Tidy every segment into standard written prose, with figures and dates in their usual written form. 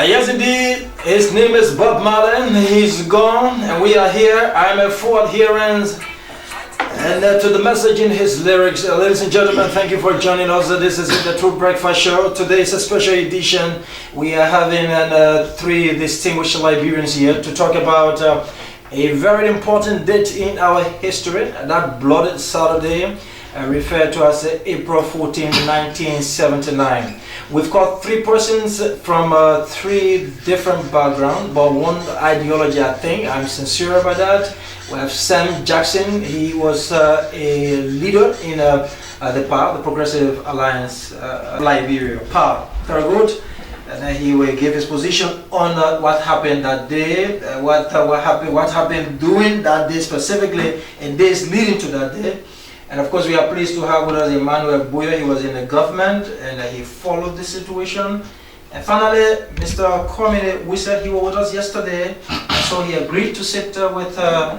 Yes, indeed. His name is Bob Marlin. He's gone, and we are here. I'm a full adherence and to the message in his lyrics. Ladies and gentlemen, thank you for joining us. This is the True Breakfast Show. Today is a special edition. We are having three distinguished Liberians here to talk about a very important date in our history, that bloody Saturday, referred to as April 14, 1979. We've got three persons from three different backgrounds, but one ideology, I think. I'm sincere about that. We have Sam Jackson. He was a leader in the PAL, the Progressive Alliance Liberia, PAL. Very good. And he will give his position on what happened that day, what happened during that day specifically, and days leading to that day. And of course, we are pleased to have with us Emmanuel Bowier. He was in the government and he followed the situation. And finally, Mr. Colmany Wesseh, he was with us yesterday, so he agreed to sit with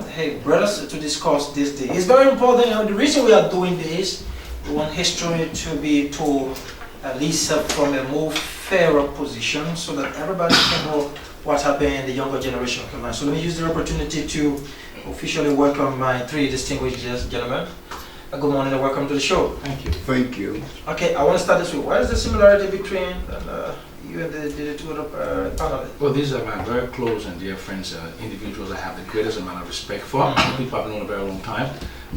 hey brothers to discuss this day. It's very important. The reason we are doing this, we want history to be told at least from a more fairer position, so that everybody can know what happened in the younger generation. So let me use the opportunity to officially welcome my three distinguished gentlemen. Good morning and welcome to the show. Thank you. Thank you. Okay, I want to start this with, what is the similarity between you and the two other panelists? Well, these are my very close and dear friends, individuals I have the greatest amount of respect for. People I've known a very long time.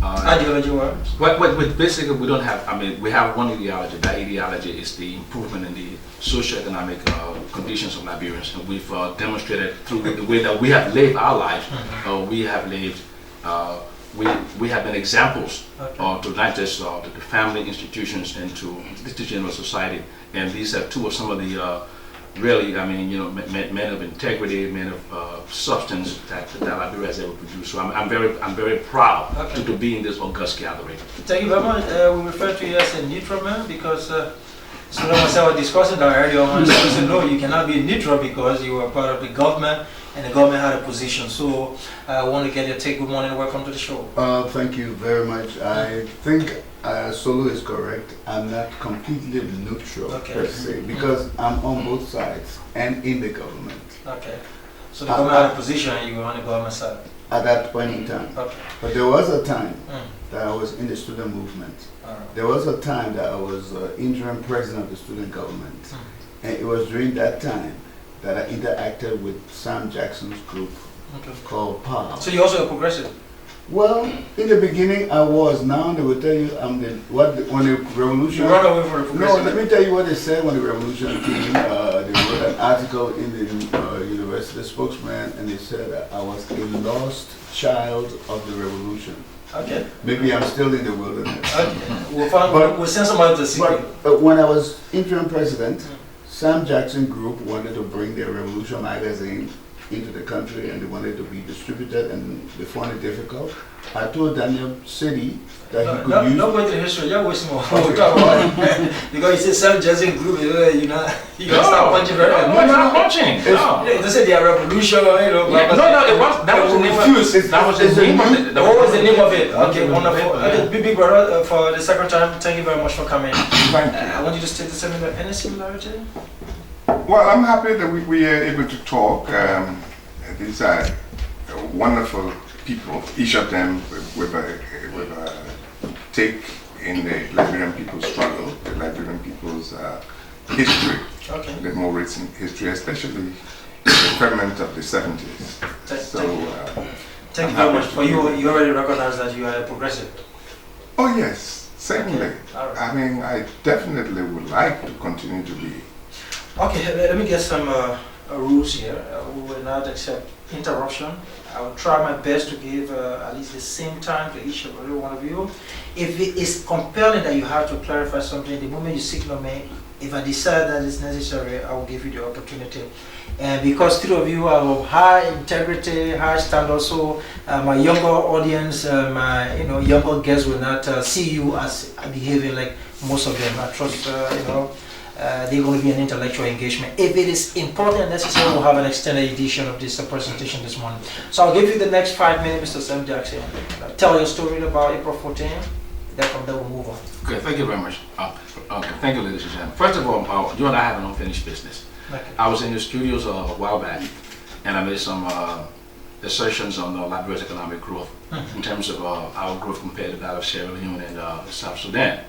Ideology wise? Well, basically, we don't have, we have one ideology. That ideology is the improvement in the socio-economic conditions of Liberians. And we've demonstrated through the way that we have lived our lives, we have lived we have been examples to not just to the family institutions and to the general society, and these are two of some of the really, men of integrity, men of substance that Liberia has ever produced. So I'm very proud to be in this august gathering. Thank you very much. We refer to you as a neutral man because so myself were discussing that earlier on. So I said, no, you cannot be neutral because you are part of the government. And the government had a position, so I want to get your take. Good morning and welcome to the show. Thank you very much. I think Solo is correct. I'm not completely neutral per se, because I'm on both sides and in the government. Okay. So the government had a position and you were on the government side? At that point in time. Okay. But there was a time that I was in the student movement. There was a time that I was interim president of the student government. And it was during that time that I interacted with Sam Jackson's group called PAL. So you're also a progressive? Well, in the beginning I was. Now they will tell you I'm when the revolution. You run away from the progressive? No, let me tell you what they said when the revolution came. They wrote an article in the university spokesman, and they said that I was a lost child of the revolution. Okay. Maybe I'm still in the wilderness. Okay. We'll send somebody to see you. But when I was interim president, Sam Jackson Group wanted to bring their Revolution magazine into the country, and they wanted to be distributed, and they found it difficult. I told Daniel City that he could use... Don't go into history, you're wasting more. We'll talk about it. Because you say Sam Jackson Group, you're not start punching very hard. No, you're not punching. They said they are revolution, that was the name of it. That was the name of it. What was the name of it? Okay, wonderful. Okay, big brother, for the second time, thank you very much for coming. Thank you. I want you to state the similar, any similarity? Well, I'm happy that we are able to talk. These are wonderful people, each of them with a take in the Liberian people's struggle, the Liberian people's history, the more recent history, especially the ferment of the 70s. Thank you very much. For you already recognize that you are a progressive? Oh yes, certainly. Right. I definitely would like to continue to be. Okay, let me get some rules here. We will not accept interruption. I will try my best to give at least the same time to each and every one of you. If it is compelling that you have to clarify something, the moment you signal me, if I decide that it's necessary, I will give you the opportunity. And because three of you are of high integrity, high standard, so my younger audience, my younger guests will not see you as behaving like most of them. I trust they're going to be an intellectual engagement. If it is important and necessary, we'll have an extended edition of this presentation this morning. So I'll give you the next 5 minutes, Mr. Sam Jackson. Tell your story about April 14. Then from there we'll move on. Okay, thank you very much. Okay, thank you, ladies and gentlemen. First of all, you and I have an unfinished business. Okay. I was in the studios a while back, and I made some assertions on Liberia's economic growth in terms of our growth compared to that of Sierra Leone and South Sudan.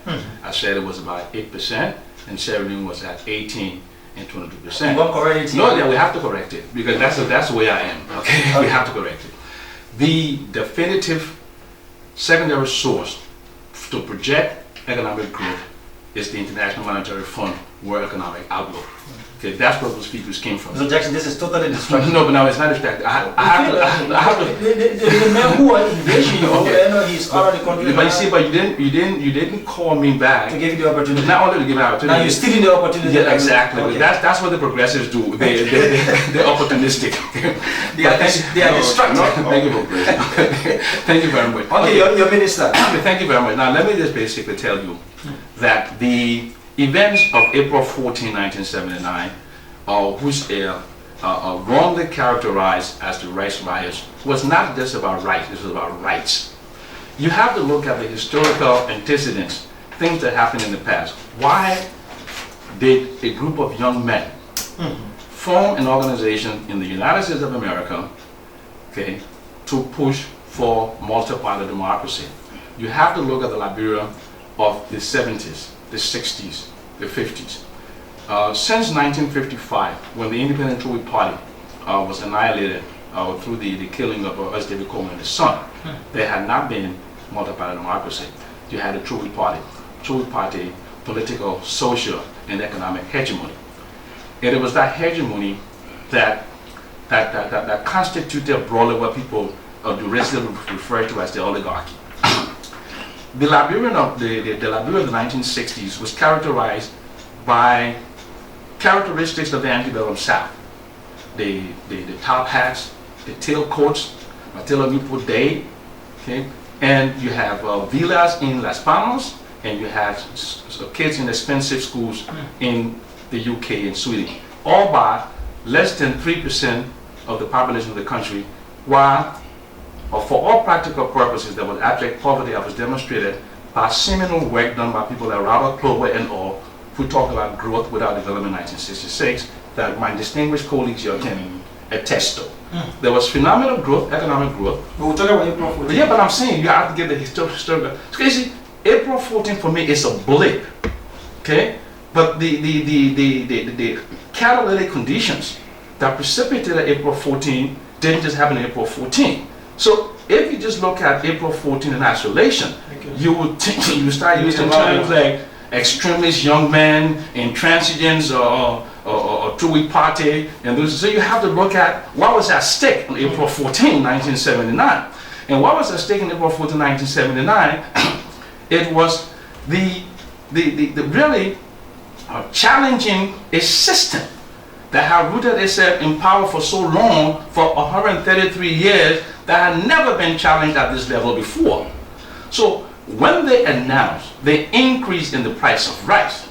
I said it was about 8%, and Sierra Leone was at 18 and 22%. You want to correct it? No, yeah, we have to correct it because that's the way I am. Okay, we have to correct it. The definitive secondary source to project economic growth is the International Monetary Fund World Economic Outlook. Okay, that's where those figures came from. So Jackson, this is totally distracting. No, but no, it's not distracting. I have to. The man who are engaging you, Okay. he's already contributing. But you see, but you didn't call me back. To give you the opportunity. Not only to give me an opportunity. Now you're stealing the opportunity. Yeah, exactly. Okay. That's what the progressives do. They're opportunistic. They are distracted. Thank you for praising. Thank you very much. Okay, your minister. Thank you very much. Now let me just basically tell you that the events of April 14, 1979, which are wrongly characterized as the rights riots, was not just about rights, it was about rights. You have to look at the historical antecedents, things that happened in the past. Why did a group of young men form an organization in the United States of America, okay, to push for multi-party democracy? You have to look at the Liberia of the 70s, the 60s, the 50s. Since 1955, when the Independent Tory Party was annihilated through the killing of S. David Coleman and his son, there had not been multi-party democracy. You had a Tory Party, political, social, and economic hegemony. And it was that hegemony that constituted broadly what people residents refer to as the oligarchy. The Liberian of the Liberia of the 1960s was characterized by characteristics of the antebellum South. The top hats, the tailcoats, Matilla Newport Day, okay? And you have villas in Las Palmas, and you have kids in expensive schools in the UK and Sweden, all by less than 3% of the population of the country, while for all practical purposes there was abject poverty that was demonstrated by seminal work done by people like Robert Clover and all, who talk about growth without development in 1966, that my distinguished colleagues here can attest to. There was phenomenal growth, economic growth. We'll talk about April 14. Yeah, but I'm saying you have to get the historical. So you see, April 14 for me is a blip, okay? But the catalytic conditions that precipitated April 14 didn't just happen in April 14. So if you just look at April 14 in isolation, you would you start using terms like extremist young men, intransigents, or Tory party, and those. So you have to look at what was at stake on April 14, 1979. And what was at stake in April 14, 1979? It was the really challenging a system that had rooted itself in power for so long, for 133 years, that had never been challenged at this level before. So when they announced the increase in the price of rice,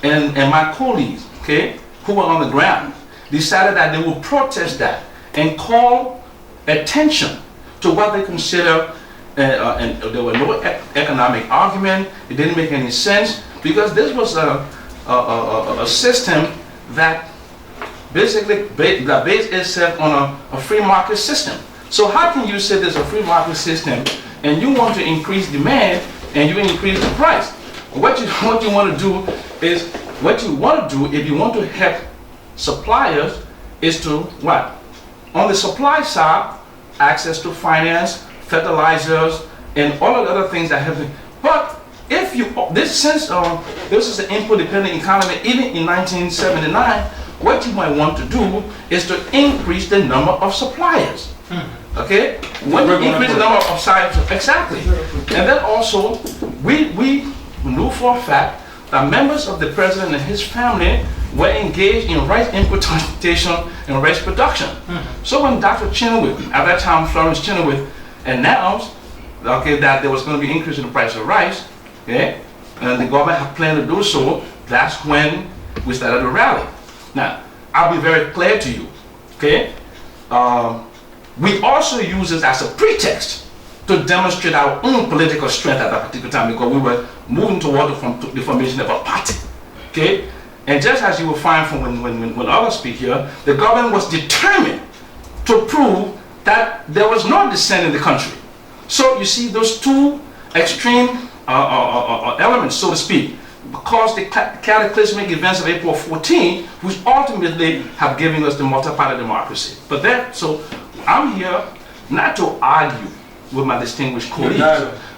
and my colleagues, okay, who were on the ground, decided that they would protest that and call attention to what they consider, and there were no economic argument, it didn't make any sense, because this was a system that basically based itself on a free market system. So how can you say there's a free market system and you want to increase demand and you increase the price? What you want to do is, if you want to help suppliers, is to what? On the supply side, access to finance, fertilizers, and all of the other things that have been. But if you, this is an input-dependent economy, even in 1979, what you might want to do is to increase the number of suppliers. Okay? When you increase the number of suppliers, exactly. And then also, we knew for a fact that members of the president and his family were engaged in rice importation and rice production. So when Dr. Chenoweth, at that time Florence Chenoweth, announced, okay, that there was going to be an increase in the price of rice, okay, and the government had planned to do so, that's when we started to rally. Now, I'll be very clear to you, okay? We also use this as a pretext to demonstrate our own political strength at that particular time, because we were moving toward the formation of a party, okay? And just as you will find from when others speak here, the government was determined to prove that there was no dissent in the country. So you see those two extreme elements, so to speak, caused the cataclysmic events of April 14, which ultimately have given us the multi-party democracy. But so I'm here not to argue with my distinguished colleagues.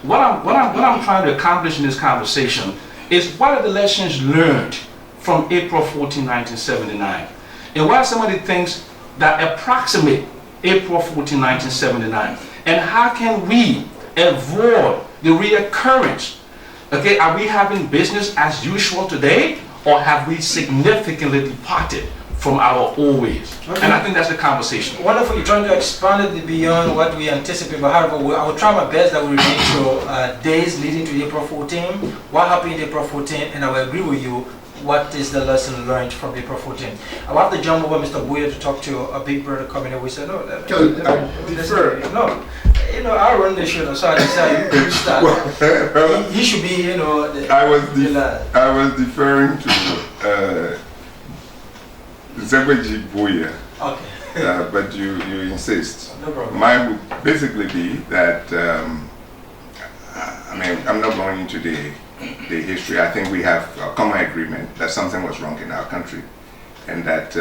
What I'm trying to accomplish in this conversation is what are the lessons learned from April 14, 1979? And what are some of the things that approximate April 14, 1979? And how can we avoid the reoccurrence? Okay, are we having business as usual today, or have we significantly departed from our old ways? Okay. And I think that's the conversation. Wonderful. You're trying to expand it beyond what we anticipate, but however, I will try my best that we remain to days leading to April 14. What happened in April 14? And I will agree with you. What is the lesson learned from April 14? I will have to jump over Mr. Bowier to talk to a big brother coming in. We said, no, I run the show, so I decided you start. He should be, I was deferring to Emmanuel Bowier. Okay. But you insist. No problem. Mine would basically be that, I'm not going into the history. I think we have a common agreement that something was wrong in our country, and that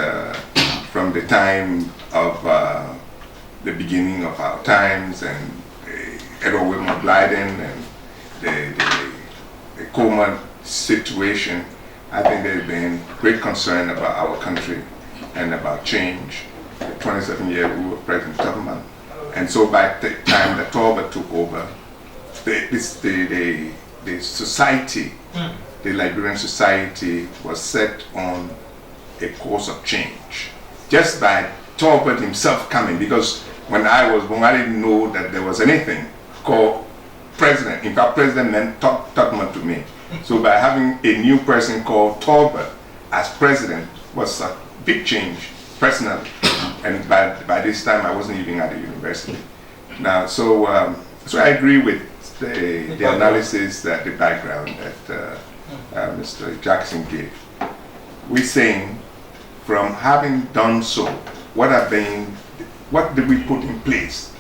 from the time of the beginning of our times and Edward Wilmot Blyden and the Colmany situation, I think there's been great concern about our country and about change. The 27-year rule of President Tolbert, and so by the time that Tolbert took over, the society, the Liberian society, was set on a course of change just by Tolbert himself coming. Because when I was born, I didn't know that there was anything called president. In fact, president meant Tolbert to me. So by having a new person called Tolbert as president was a big change personally. And by this time, I wasn't even at the university. Now, so I agree with the analysis, that the background that Mr. Jackson gave. We're saying, from having done so, what did we put in place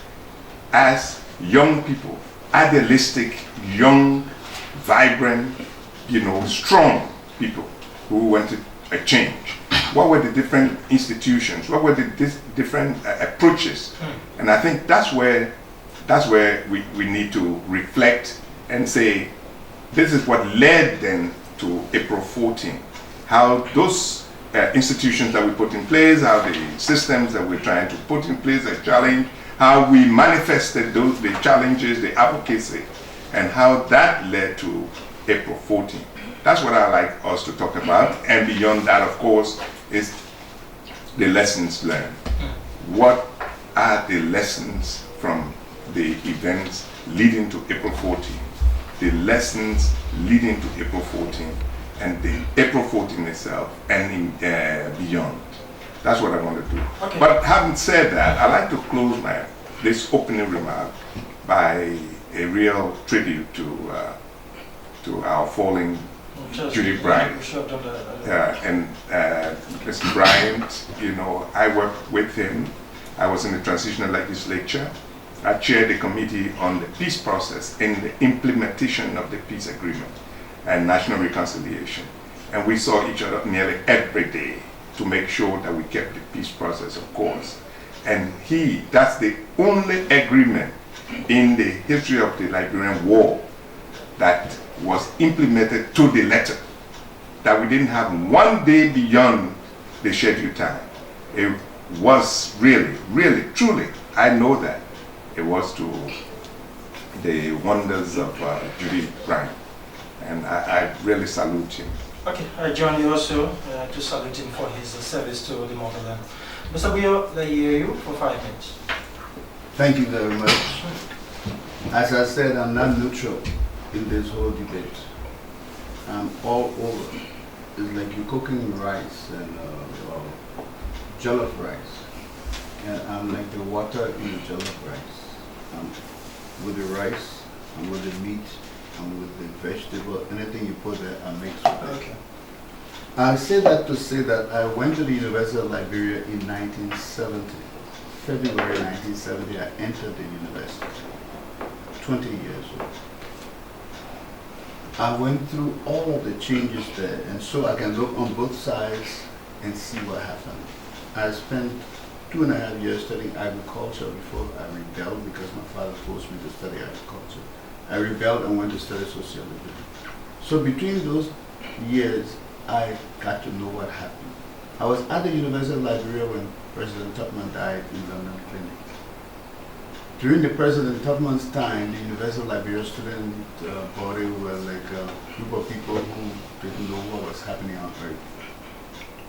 as young people, idealistic, young, vibrant, strong people who wanted a change? What were the different institutions? What were the different approaches? And I think that's where we need to reflect and say, this is what led then to April 14. How those institutions that we put in place, how the systems that we're trying to put in place, a challenge, how we manifested the challenges, the advocacy, and how that led to April 14. That's what I'd like us to talk about. And beyond that, of course, is the lessons learned. What are the lessons from the events leading to April 14? The lessons leading to April 14 and the April 14 itself and beyond. That's what I want to do. Okay. But having said that, I'd like to close this opening remark by a real tribute to our fallen Judy Bryant. And Mr. Bryant, I worked with him. I was in the transitional legislature. I chaired the committee on the peace process in the implementation of the peace agreement and national reconciliation. And we saw each other nearly every day to make sure that we kept the peace process, of course. And that's the only agreement in the history of the Liberian war that was implemented to the letter, that we didn't have one day beyond the scheduled time. It was really, really, truly, I know that, it was to the wonders of Judy Bryant. And I really salute him. Okay, I join you also to salute him for his service to the motherland. Mr. Bowier, I hear you for 5 minutes. Thank you very much. As I said, I'm not neutral in this whole debate. I'm all over. It's like you're cooking rice and jollof rice. And I'm like the water in the jollof rice. I'm with the rice, I'm with the meat, I'm with the vegetable, anything you put there, I mix with it. Okay. I say that to say that I went to the University of Liberia in 1970. February 1970, I entered the university. 20 years old. I went through all of the changes there, and so I can look on both sides and see what happened. I spent 2.5 years studying agriculture before I rebelled because my father forced me to study agriculture. I rebelled and went to study sociology. So between those years, I got to know what happened. I was at the University of Liberia when President Tubman died in London Clinic. During the President Tubman's time, the University of Liberia student body were like a group of people who didn't know what was happening on earth.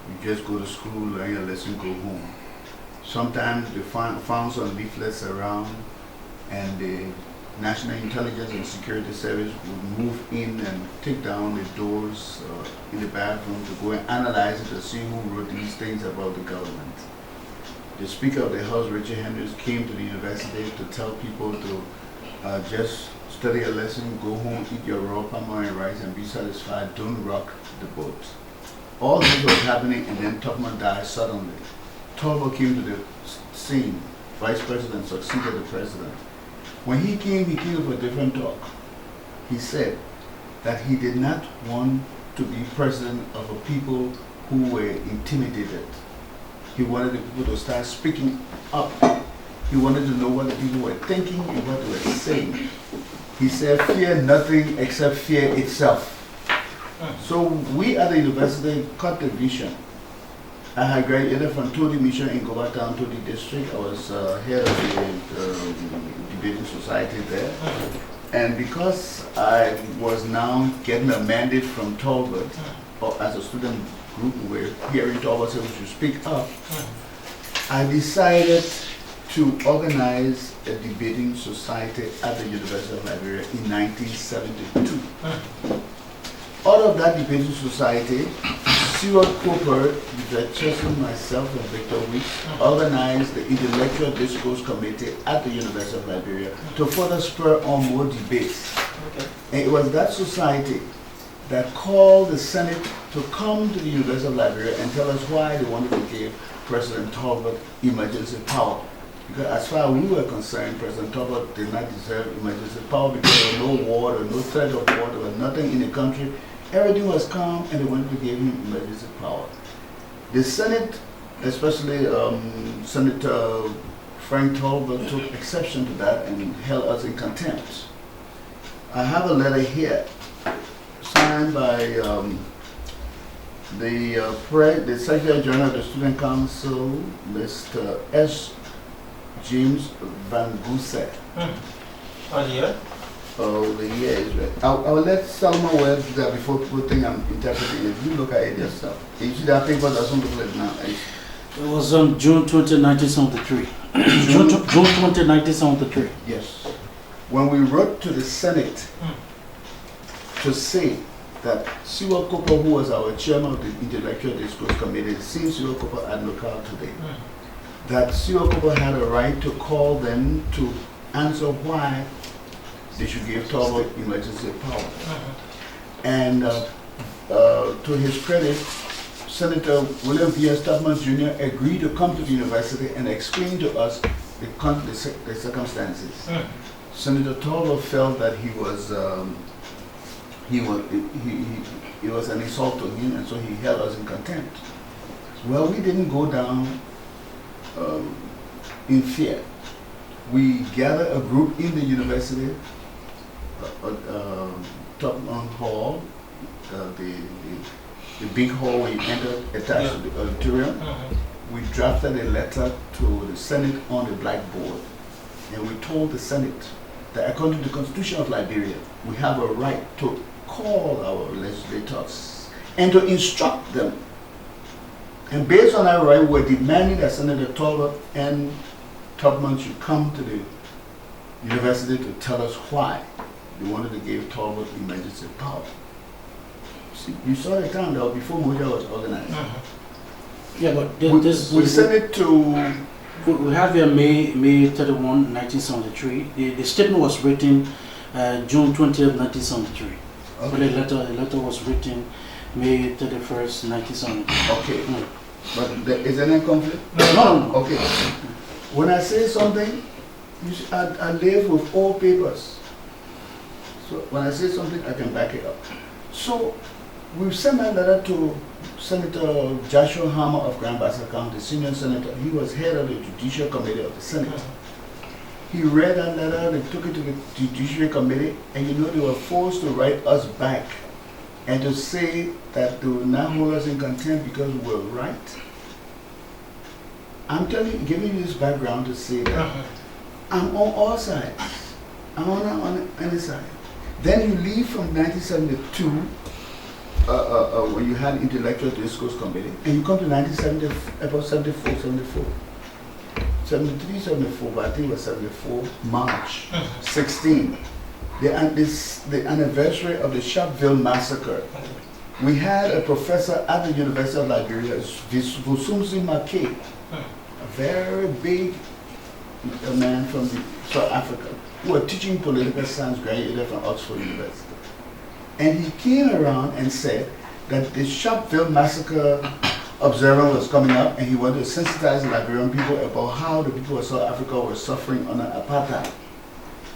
You just go to school, learn your lesson, go home. Sometimes they found some leaflets around, and the National Intelligence and Security Service would move in and take down the doors in the bathroom to go and analyze it to see who wrote these things about the government. The Speaker of the House, Richard Hendricks, came to the university to tell people to just study a lesson, go home, eat your raw palm oil and rice, and be satisfied. Don't rock the boat. All this was happening, and then Tubman died suddenly. Tolbert came to the scene. Vice President succeeded the president. When he came with a different talk. He said that he did not want to be president of a people who were intimidated. He wanted the people to start speaking up. He wanted to know what the people were thinking and what they were saying. He said, fear nothing except fear itself. So we at the university cut the vision. I had graduated from Todi Mission in Gov't Todi district. I was head of the debating society there. And because I was now getting a mandate from Tolbert, or as a student group, we were hearing Tolbert say we should speak up, I decided to organize a debating society at the University of Liberia in 1972. Out of that debating society, Stuart Cooper, Vivek Chesson, myself, and Victor Weeks organized the Intellectual Discourse Committee at the University of Liberia to further spur on more debates. And it was that society that called the Senate to come to the University of Liberia and tell us why they wanted to give President Tolbert emergency power. Because as far as we were concerned, President Tolbert did not deserve emergency power because there was no war, there was no threat of war, there was nothing in the country. Everything was calm, and they wanted to give him emergency power. The Senate, especially Senator Frank Tolbert, took exception to that and held us in contempt. I have a letter here signed by the Secretary General of the Student Council, Mr. S. James Van Gooset. On here? Oh, the year is right. I will let Salma Webb do that before people think I'm interpreting it. You look at it yourself. You see that paper doesn't look like now. It was on June 20, 1973. June 20, 1973. Yes. When we wrote to the Senate to say that Siwa Cooper, who was our chairman of the Intellectual Discourse Committee, seeing Siwa Cooper at local today, that Siwa Cooper had a right to call them to answer why they should give Tolbert emergency power. And to his credit, Senator William P.S. Tubman Jr. agreed to come to the university and explain to us the circumstances. Senator Tolbert felt that it was an insult to him, and so he held us in contempt. Well, we didn't go down in fear. We gathered a group in the university, Tubman Hall, the big hall where you entered, attached to the auditorium. We drafted a letter to the Senate on the blackboard, and we told the Senate that according to the Constitution of Liberia, we have a right to call our legislators and to instruct them. And based on our right, we're demanding that Senator Tolbert and Tubman should come to the university to tell us why they wanted to give Tolbert emergency power. See, you saw the time that was before MOJA was organized. Yeah, but we sent it to... We have here May 31, 1973. The statement was written June 20th, 1973. Okay. But the letter was written, May 31st, 1972. Okay. But is there any conflict? No. Okay. When I say something, I live with all papers. So when I say something, I can back it up. So we've sent a letter to Senator Joshua Hammer of Grand Bassa County, senior senator. He was head of the Judicial Committee of the Senate. He read that letter, they took it to the Judiciary Committee, and they were forced to write us back and to say that they would not hold us in contempt because we were right. I'm giving you this background to say that I'm on all sides. I'm on any side. Then you leave from 1972, when you had Intellectual Discourse Committee, and you come to 1970, about 74, 74. 73, 74, but I think it was 74, March 16. The anniversary of the Sharpeville massacre. We had a professor at the University of Liberia, Vusumzi Mackay, a very big man from South Africa, who was teaching political science, graduated from Oxford University. And he came around and said that the Sharpeville massacre observer was coming up, and he wanted to sensitize the Liberian people about how the people of South Africa were suffering under apartheid.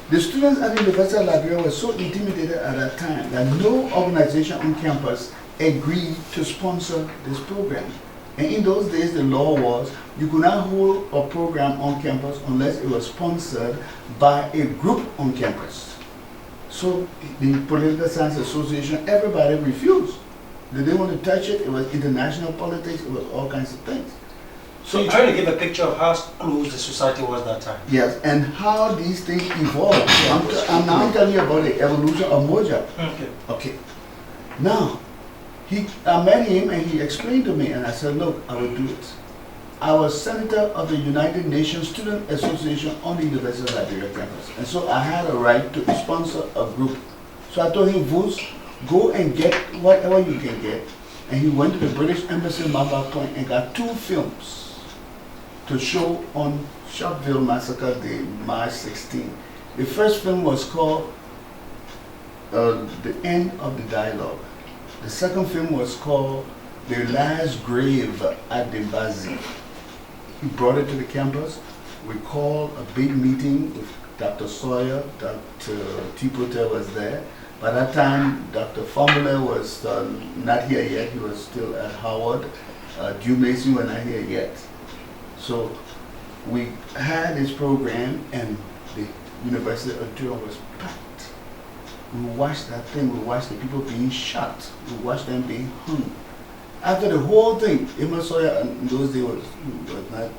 The students at the University of Liberia were so intimidated at that time that no organization on campus agreed to sponsor this program. And in those days, the law was you could not hold a program on campus unless it was sponsored by a group on campus. So the Political Science Association, everybody refused. They didn't want to touch it. It was international politics. It was all kinds of things. So you're trying to give a picture of how close the society was that time. Yes, and how these things evolved. I'm now telling you about the evolution of MOJA. Okay. Now, I met him and he explained to me, and I said, look, I will do it. I was senator of the United Nations Student Association on the University of Liberia campus. And so I had a right to sponsor a group. So I told him, Vuz, go and get whatever you can get. And he went to the British Embassy in Mamba Point and got 2 films to show on Sharpeville Massacre Day, March 16. The first film was called The End of the Dialogue. The second film was called The Last Grave at the Bazi. He brought it to the campus. We called a big meeting with Dr. Sawyer, Dr. Tipote was there. By that time, Dr. Formula was not here yet. He was still at Howard. Drew Mason was not here yet. So we had this program, and the University auditorium was packed. We watched that thing. We watched the people being shot. We watched them being hung. After the whole thing, Emmanuel Bowier in those days was not.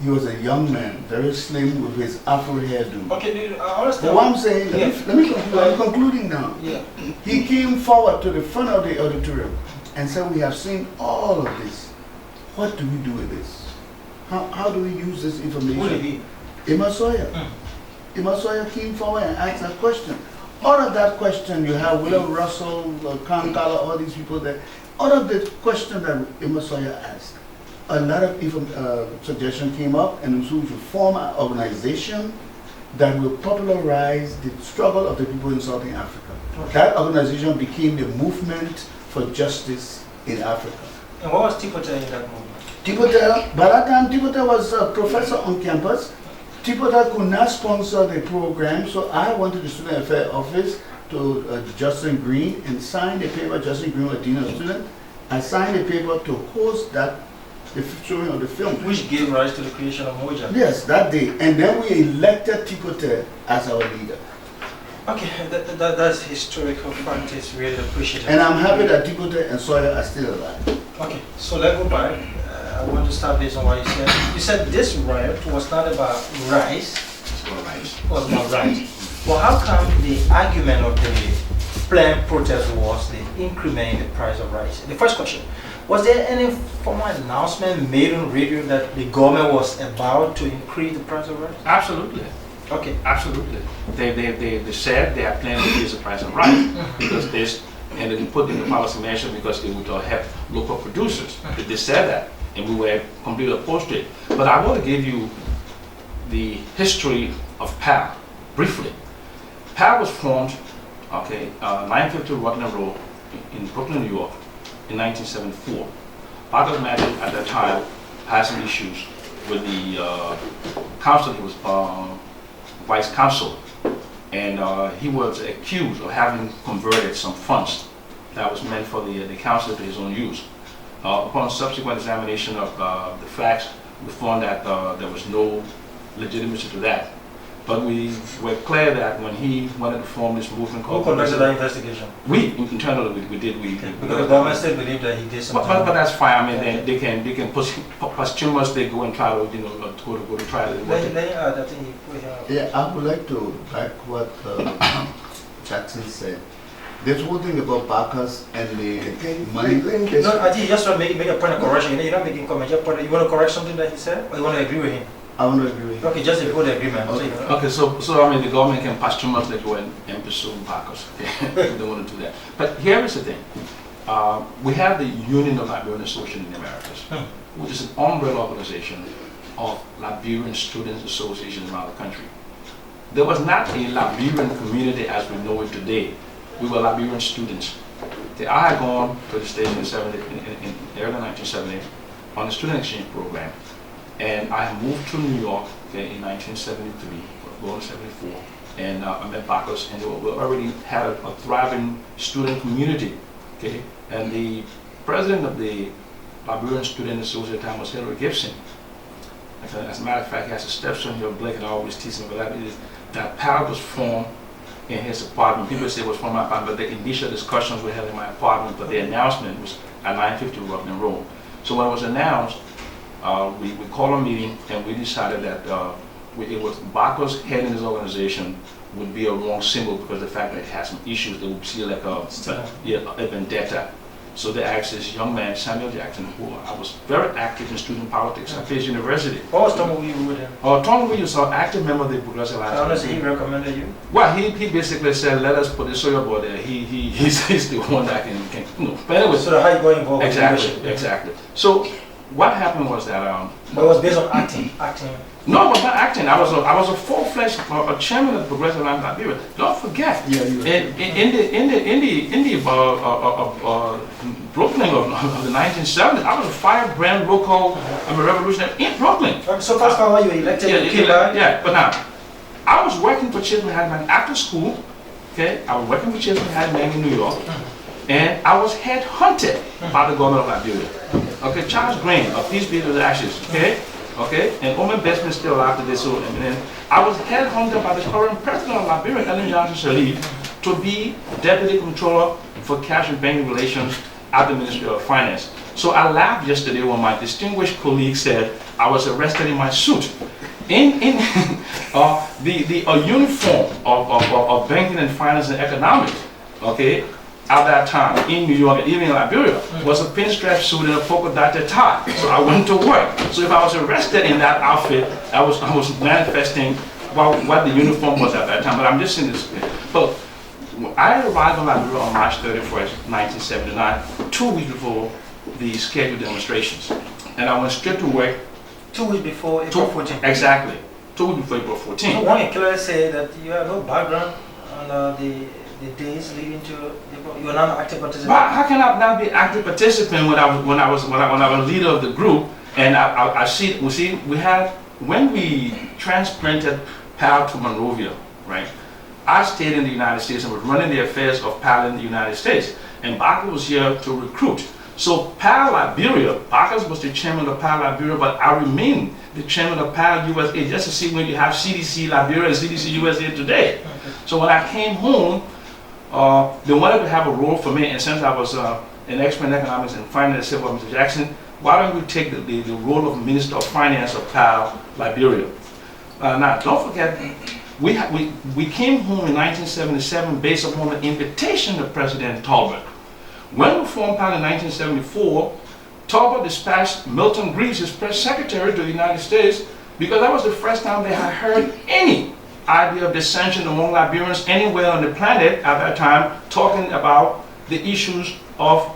He was a young man, very slim with his afro hairdo. Okay, dude, I understand. But what I'm saying, let me conclude. I'm concluding now. Yeah. He came forward to the front of the auditorium and said, we have seen all of this. What do we do with this? How do we use this information? Who did he? Emmanuel Bowier. Emmanuel Bowier came forward and asked that question. Out of that question, you have William Russell, Kankala, all these people there. Out of the question that Emmanuel Bowier asked, a lot of suggestions came up, and so we should form an organization that will popularize the struggle of the people in Southern Africa. Okay. That organization became the Movement for Justice in Africa. And what was Tipote in that movement? Tipote, by that time, Tipote was a professor on campus. Tipote could not sponsor the program, so I went to the Student Affairs Office to Justin Green and signed a paper. Justin Green was Dean of Student. I signed a paper to host that, the showing of the film. Which gave rise to the creation of MOJA. Yes, that day. And then we elected Tipote as our leader. Okay, that's historical fact. It's really appreciated. And I'm happy that Tipote and Sawyer are still alive. Okay, so let's go back. I want to start based on what you said. You said this riot was not about rice. It was about rice. Well, how come the argument of the planned protest was the increment in the price of rice? The first question, was there any formal announcement made on radio that the government was about to increase the price of rice? Absolutely. Okay. Absolutely. They said they are planning to increase the price of rice because this, and they put in the policy measure because they would help local producers. They said that, and we were completely opposed to it. But I want to give you the history of PAL briefly. PAL was formed, 950 Rutland Road in Brooklyn, New York, in 1974. Bacchus Magic at that time had some issues with the council. He was vice council, and he was accused of having converted some funds that was meant for the council to his own use. Upon subsequent examination of the facts, we found that there was no legitimacy to that. But we were clear that when he wanted to form this movement Who called... conducted that investigation? We, internally, we did. Because the government still believe that he did something. But that's fine. I mean, they can posthumously go and try to, go to trial. Yeah, I would like to back what Jackson said. There's one thing about Bacchus and the money. No, I think you just want to make a point of correction. You're not making comment. You want to correct something that he said, or you want to agree with him? I want to agree with you. Okay, just before the agreement. Okay, so I mean, the government can posthumously go and pursue Bacchus. Okay? We don't want to do that. But here is the thing. We have the Union of Liberian Association in the Americas, which is an umbrella organization of Liberian students associations around the country. There was not a Liberian community as we know it today. We were Liberian students. I had gone to the States in early 1970 on a student exchange program. And I moved to New York, okay, in 1973, going to 74, and I met Bacchus, and we already had a thriving student community, okay. And the president of the Liberian Student Association at the time was Hillary Gibson. As a matter of fact, he has a stepson here, Blake, and I always teach him about that. That PAL was formed in his apartment. People say it was from my apartment, but the initial discussions were held in my apartment, but the announcement was at 950 Ruffin Road. So when it was announced, we called a meeting and we decided that it was Bacchus heading his organization would be a wrong symbol because of the fact that it had some issues. They would see like a vendetta. So they asked this young man, Samuel Jackson, who I was very active in student politics at Pace University. What was Tolbert Gov't with him? Tolbert was an active member of the Progressive Alliance. Honestly, he recommended you? Well, he basically said, let us put the soil board there. He's the one that can But anyway. So how you got involved? Exactly. So what happened was that but it was based on acting. No, it was not acting. I was a full-fledged chairman of the Progressive Alliance of Liberia. Don't forget, in the Brooklyn of the 1970s, I was a firebrand local revolutionary in Brooklyn. So Pascal, when you were elected, yeah. But now, I was working for Children Hadman after school. Okay, I was working for Children Hadman in New York, and I was headhunted by the government of Liberia. Okay, Charles Green, of Peace Be to the Ashes. Okay, and Omen Bestman still alive today. So, and then I was headhunted by the current president of Liberia, Ellen Johnson Sirleaf, to be deputy controller for cash and banking relations at the Ministry of Finance. So I laughed yesterday when my distinguished colleague said I was arrested in my suit. In the uniform of banking and finance and economics, okay, at that time in New York and even in Liberia was a pinstripe suit and a polka dotted tie. So I went to work. So if I was arrested in that outfit, I was manifesting what the uniform was at that time. But I'm just saying this. But I arrived in Liberia on March 31st, 1979, 2 weeks before the scheduled demonstrations. And I went straight to work. 2 weeks before April 14th? Exactly. 2 weeks before April 14th. So one can clearly say that you have no background on the days leading to you were not an active participant. But how can I not be an active participant when I was leader of the group? And I see we had when we transplanted PAL to Monrovia, right? I stayed in the United States and was running the affairs of PAL in the United States, and Bacchus was here to recruit. So PAL Liberia, Bacchus was the chairman of PAL Liberia, but I remained the chairman of PAL USA just to see when you have CDC Liberia and CDC USA today. Okay. So when I came home, they wanted to have a role for me, and since I was an expert in economics and finance, said, well, Mr. Jackson, why don't you take the role of Minister of Finance of PAL Liberia? Now, don't forget, we came home in 1977 based upon the invitation of President Tolbert. When we formed PAL in 1974, Tolbert dispatched Milton Greaves, his press secretary, to the United States because that was the first time they had heard any idea of dissension among Liberians anywhere on the planet at that time, talking about the issues of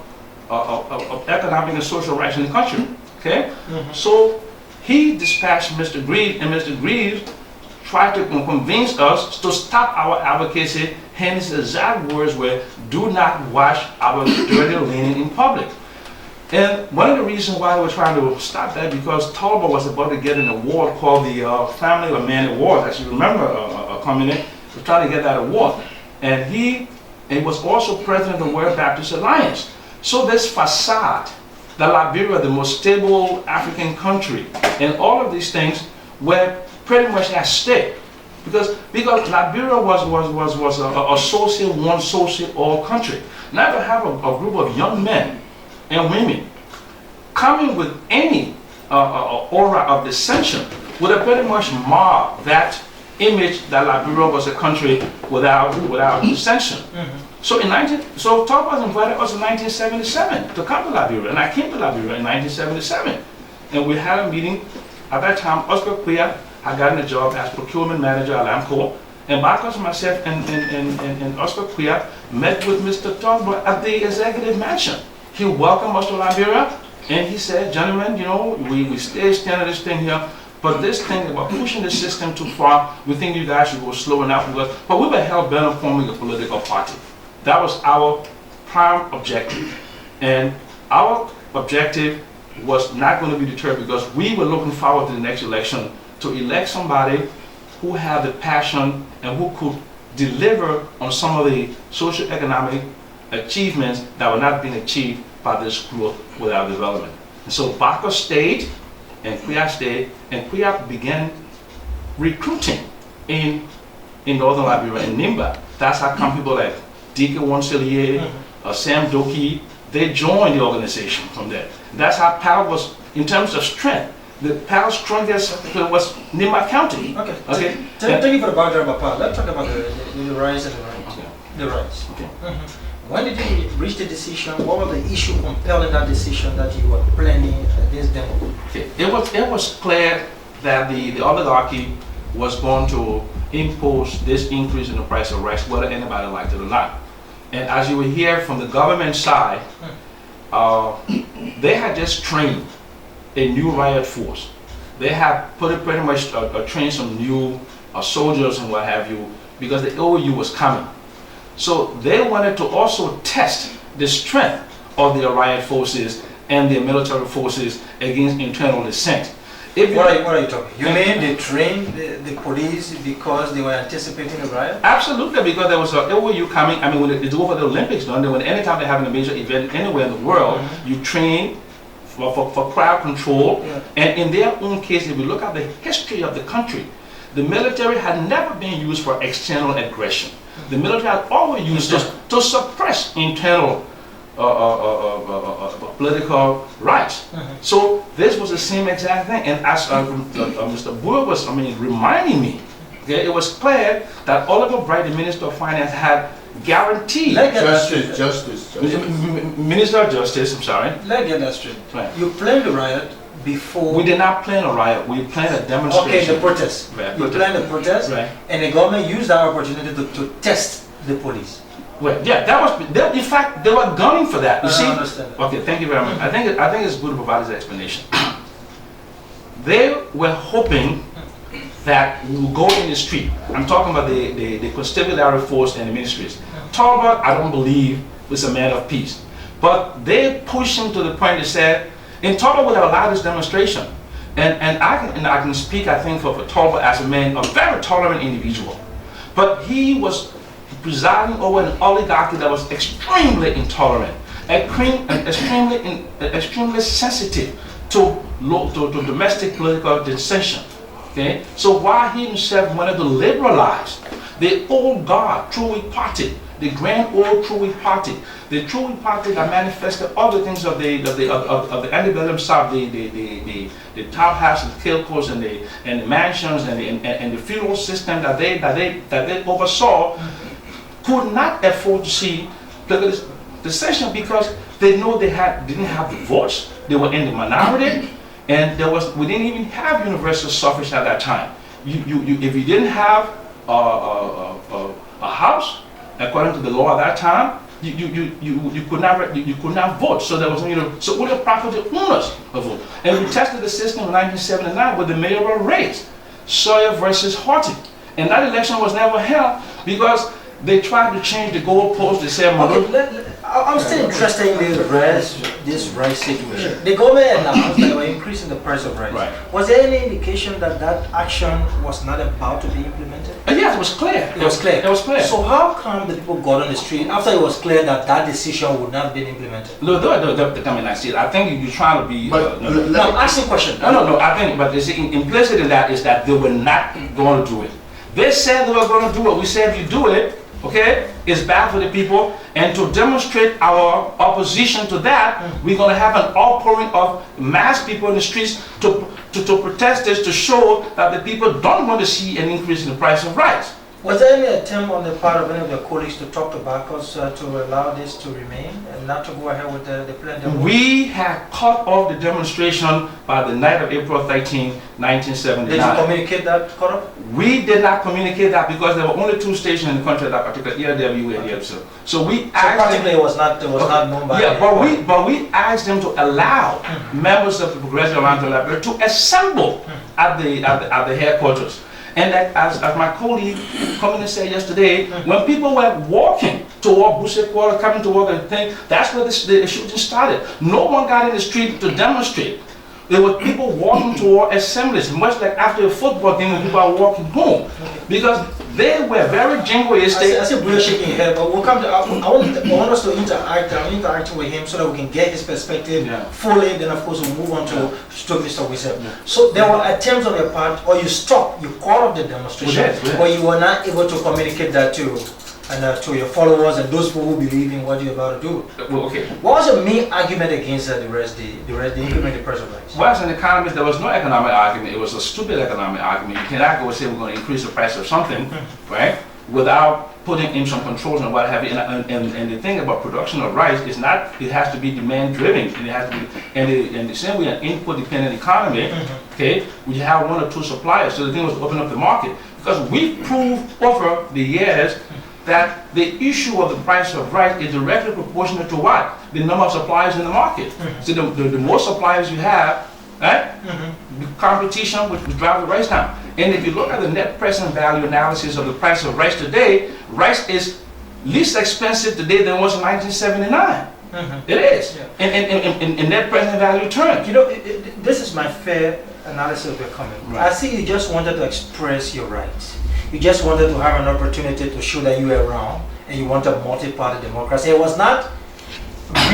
economic and social rights in the country. Okay, so he dispatched Mr. Greaves, and Mr. Greaves tried to convince us to stop our advocacy. And his exact words were, "Do not wash our dirty linen in public." And one of the reasons why we're trying to stop that because Tolbert was about to get an award called the Family of Man Award, as you remember coming in, was trying to get that award. And he was also president of the World Baptist Alliance. So this facade that Liberia, the most stable African country, and all of these things were pretty much at stake. Because Liberia was a social, one social all country. Now to have a group of young men and women coming with any aura of dissension would have pretty much marred that image that Liberia was a country without dissension. So so Tolbert invited us in 1977 to come to Liberia, and I came to Liberia in 1977, and we had a meeting. At that time, Oscar Quia had gotten a job as procurement manager at Lamco, and Marcus, myself, and Oscar Quia met with Mr. Tolbert at the executive mansion. He welcomed us to Liberia, and he said, "Gentlemen, you know, we stand this thing here, but this thing about pushing the system too far, we think you guys should go slow enough with us." But we were hell bent on forming a political party. That was our prime objective, and our objective was not going to be deterred because we were looking forward to the next election to elect somebody who had the passion and who could deliver on some of the socio-economic achievements that were not being achieved by this group without development. And so Baka stayed, and Quia stayed, and Quia began recruiting in northern Liberia, in Nimba. That's how come people like Dike Wanselier, Sam Doki, they joined the organization from there. That's how PAL was, in terms of strength, the PAL's strongest was Nimba County. Okay. Thank you for the background about PAL. Let's talk about the rise and the right. Okay. The rise. Okay. When did you reach the decision? What was the issue compelling that decision that you were planning this demo? Okay. It was clear that the oligarchy was going to impose this increase in the price of rice, whether anybody liked it or not. And as you will hear from the government side, they had just trained a new riot force. They had pretty much trained some new soldiers and what have you, because the OU was coming. So they wanted to also test the strength of their riot forces and their military forces against internal dissent. What are you talking? You mean they trained the police because they were anticipating a riot? Absolutely, because there was a OU coming. I mean, when they do over the Olympics, anytime they're having a major event anywhere in the world, you train for crowd control. And in their own case, if you look at the history of the country, the military had never been used for external aggression. The military had always used to suppress internal political rights. So this was the same exact thing. And as Mr. Bowier was, reminding me, okay, it was clear that Oliver Bright, the Minister of Finance, had guaranteed. Justice. Minister of Justice, I'm sorry. Let's get that straight. Right. You planned the riot before. We did not plan a riot. We planned a demonstration. Okay, the protest. Right, you planned the protest, right. And the government used that opportunity to test the police. Well, yeah, in fact, they were gunning for that. You see? Understand that. Okay, thank you very much. I think it's good to provide this explanation. They were hoping that we would go in the street. I'm talking about the constabulary force and the ministries. Tolbert, I don't believe, was a man of peace. But they pushed him to the point they said, and Tolbert would have allowed this demonstration. And I can speak, I think, for Tolbert as a man, a very tolerant individual. But he was presiding over an oligarchy that was extremely intolerant, extremely sensitive to domestic political dissension. Okay, so while he himself wanted to liberalize the old guard Truitt Party, the grand old Truitt Party, the Truitt Party that manifested all the things of the antebellum South, the townhouses, the kilcoes, and the mansions, and the funeral system that they oversaw, could not afford to see political dissension because they know they didn't have the votes. They were in the minority, and we didn't even have universal suffrage at that time. If you didn't have a house, according to the law at that time, you could not vote. So there was so only property owners of vote. And we tested the system in 1979 with the mayoral race, Sawyer versus Horton, and that election was never held because they tried to change the goalpost. They said, okay, I'm still interested in this rice situation. The government announced they were increasing the price of rice. Right. Was there any indication that that action was not about to be implemented? Yes, it was clear. It was clear. It was clear. So how come the people got on the street after it was clear that that decision would not be implemented? No, I mean, I see it. I think you're trying to be. But No, I'm asking a question. No. I think, but implicit in that is that they were not going to do it. They said they were going to do it. We said if you do it, okay, it's bad for the people. And to demonstrate our opposition to that, we're going to have an outpouring of mass people in the streets to protest this, to show that the people don't want to see an increase in the price of rice. Was there any attempt on the part of any of your colleagues to talk to backers to allow this to remain and not to go ahead with the plan? We had cut off the demonstration by the night of April 13, 1979. Did you communicate that cut off? We did not communicate that because there were only 2 stations in the country that particular ERW and ULSU. So we asked practically it was not known by. Yeah, but we asked them to allow members of the Progressive Alliance of Liberia to assemble at the headquarters. And that, as my colleague coming said yesterday, when people were walking toward Busse Quarter, coming to work and think, that's where the shooting started. No one got in the street to demonstrate. There were people walking toward assemblies, much like after a football game when people are walking home. Because they were very jingoistic. I see Bowier shaking his head, but we'll come to, I want us to interact. I'm interacting with him so that we can get his perspective fully. Then, of course, we'll move on to Mr. Wesseh. So there were attempts on your part, or you stopped, you called off the demonstration, but you were not able to communicate that to your followers and those people who believe in what you're about to do. Well, okay. What was your main argument against the incremental price of rice? Well, as an economist, there was no economic argument. It was a stupid economic argument. You cannot go and say we're going to increase the price of something, right, without putting in some controls and what have you. And the thing about production of rice is not, it has to be demand driven. And it has to be, and the same way an input dependent economy, okay, we have 1 or 2 suppliers. So the thing was to open up the market. Because we proved over the years that the issue of the price of rice is directly proportional to what? The number of suppliers in the market. So the more suppliers you have, right? The competition which drive the rice down. And if you look at the net present value analysis of the price of rice today, rice is least expensive today than it was in 1979. It is. In net present value terms. You know, this is my fair analysis of your comment. Right. I see you just wanted to express your rights. You just wanted to have an opportunity to show that you were around and you want a multi-party democracy. It was not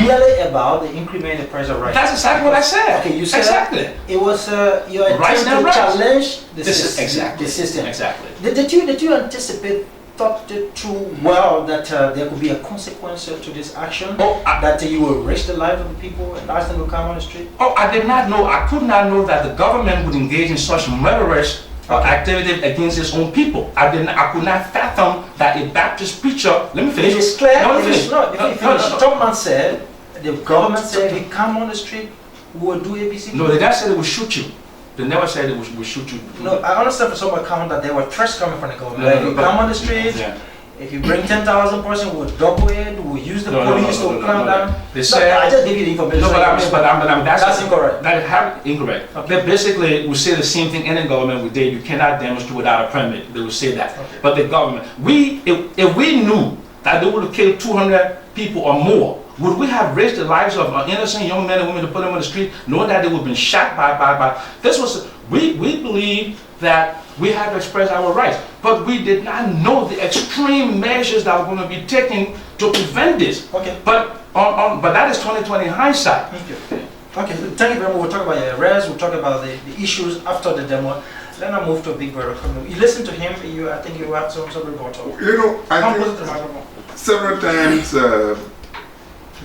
really about the increment in the price of rice. That's exactly what I said. Okay, you said exactly. It was your attempt to challenge the system. Exactly. Did you anticipate, thought it through well that there could be a consequence to this action? That you will risk the lives of the people and ask them to come on the street? Oh, I did not know. I could not know that the government would engage in such murderous activity against its own people. I could not fathom that a Baptist preacher. Let me finish. It is clear. No, finish. Tolbert said, the government said, if you come on the street, we will do ABC. No, they never said they would shoot you. They never said they would shoot you. No, I understand for some account that there were threats coming from the government. If you come on the street, if you bring 10,000 persons, we'll double it. We'll use the police to clamp down. They said, I just give you the information. No, but that's incorrect. That is incorrect. Okay. They basically will say the same thing any government would do. You cannot demonstrate without a permit. They will say that. Okay. But the government, if we knew that they would have killed 200 people or more, would we have raised the lives of innocent young men and women to put them on the street, knowing that they would have been shot by this was, we believe that we have expressed our rights, but we did not know the extreme measures that were going to be taken to prevent this. Okay. But that is 2020 hindsight. Okay, thank you very much. We'll talk about your arrest, we'll talk about the issues after the demo. Then I move to a big brother. You listen to him, I think you have some rebuttal. You know, I think several times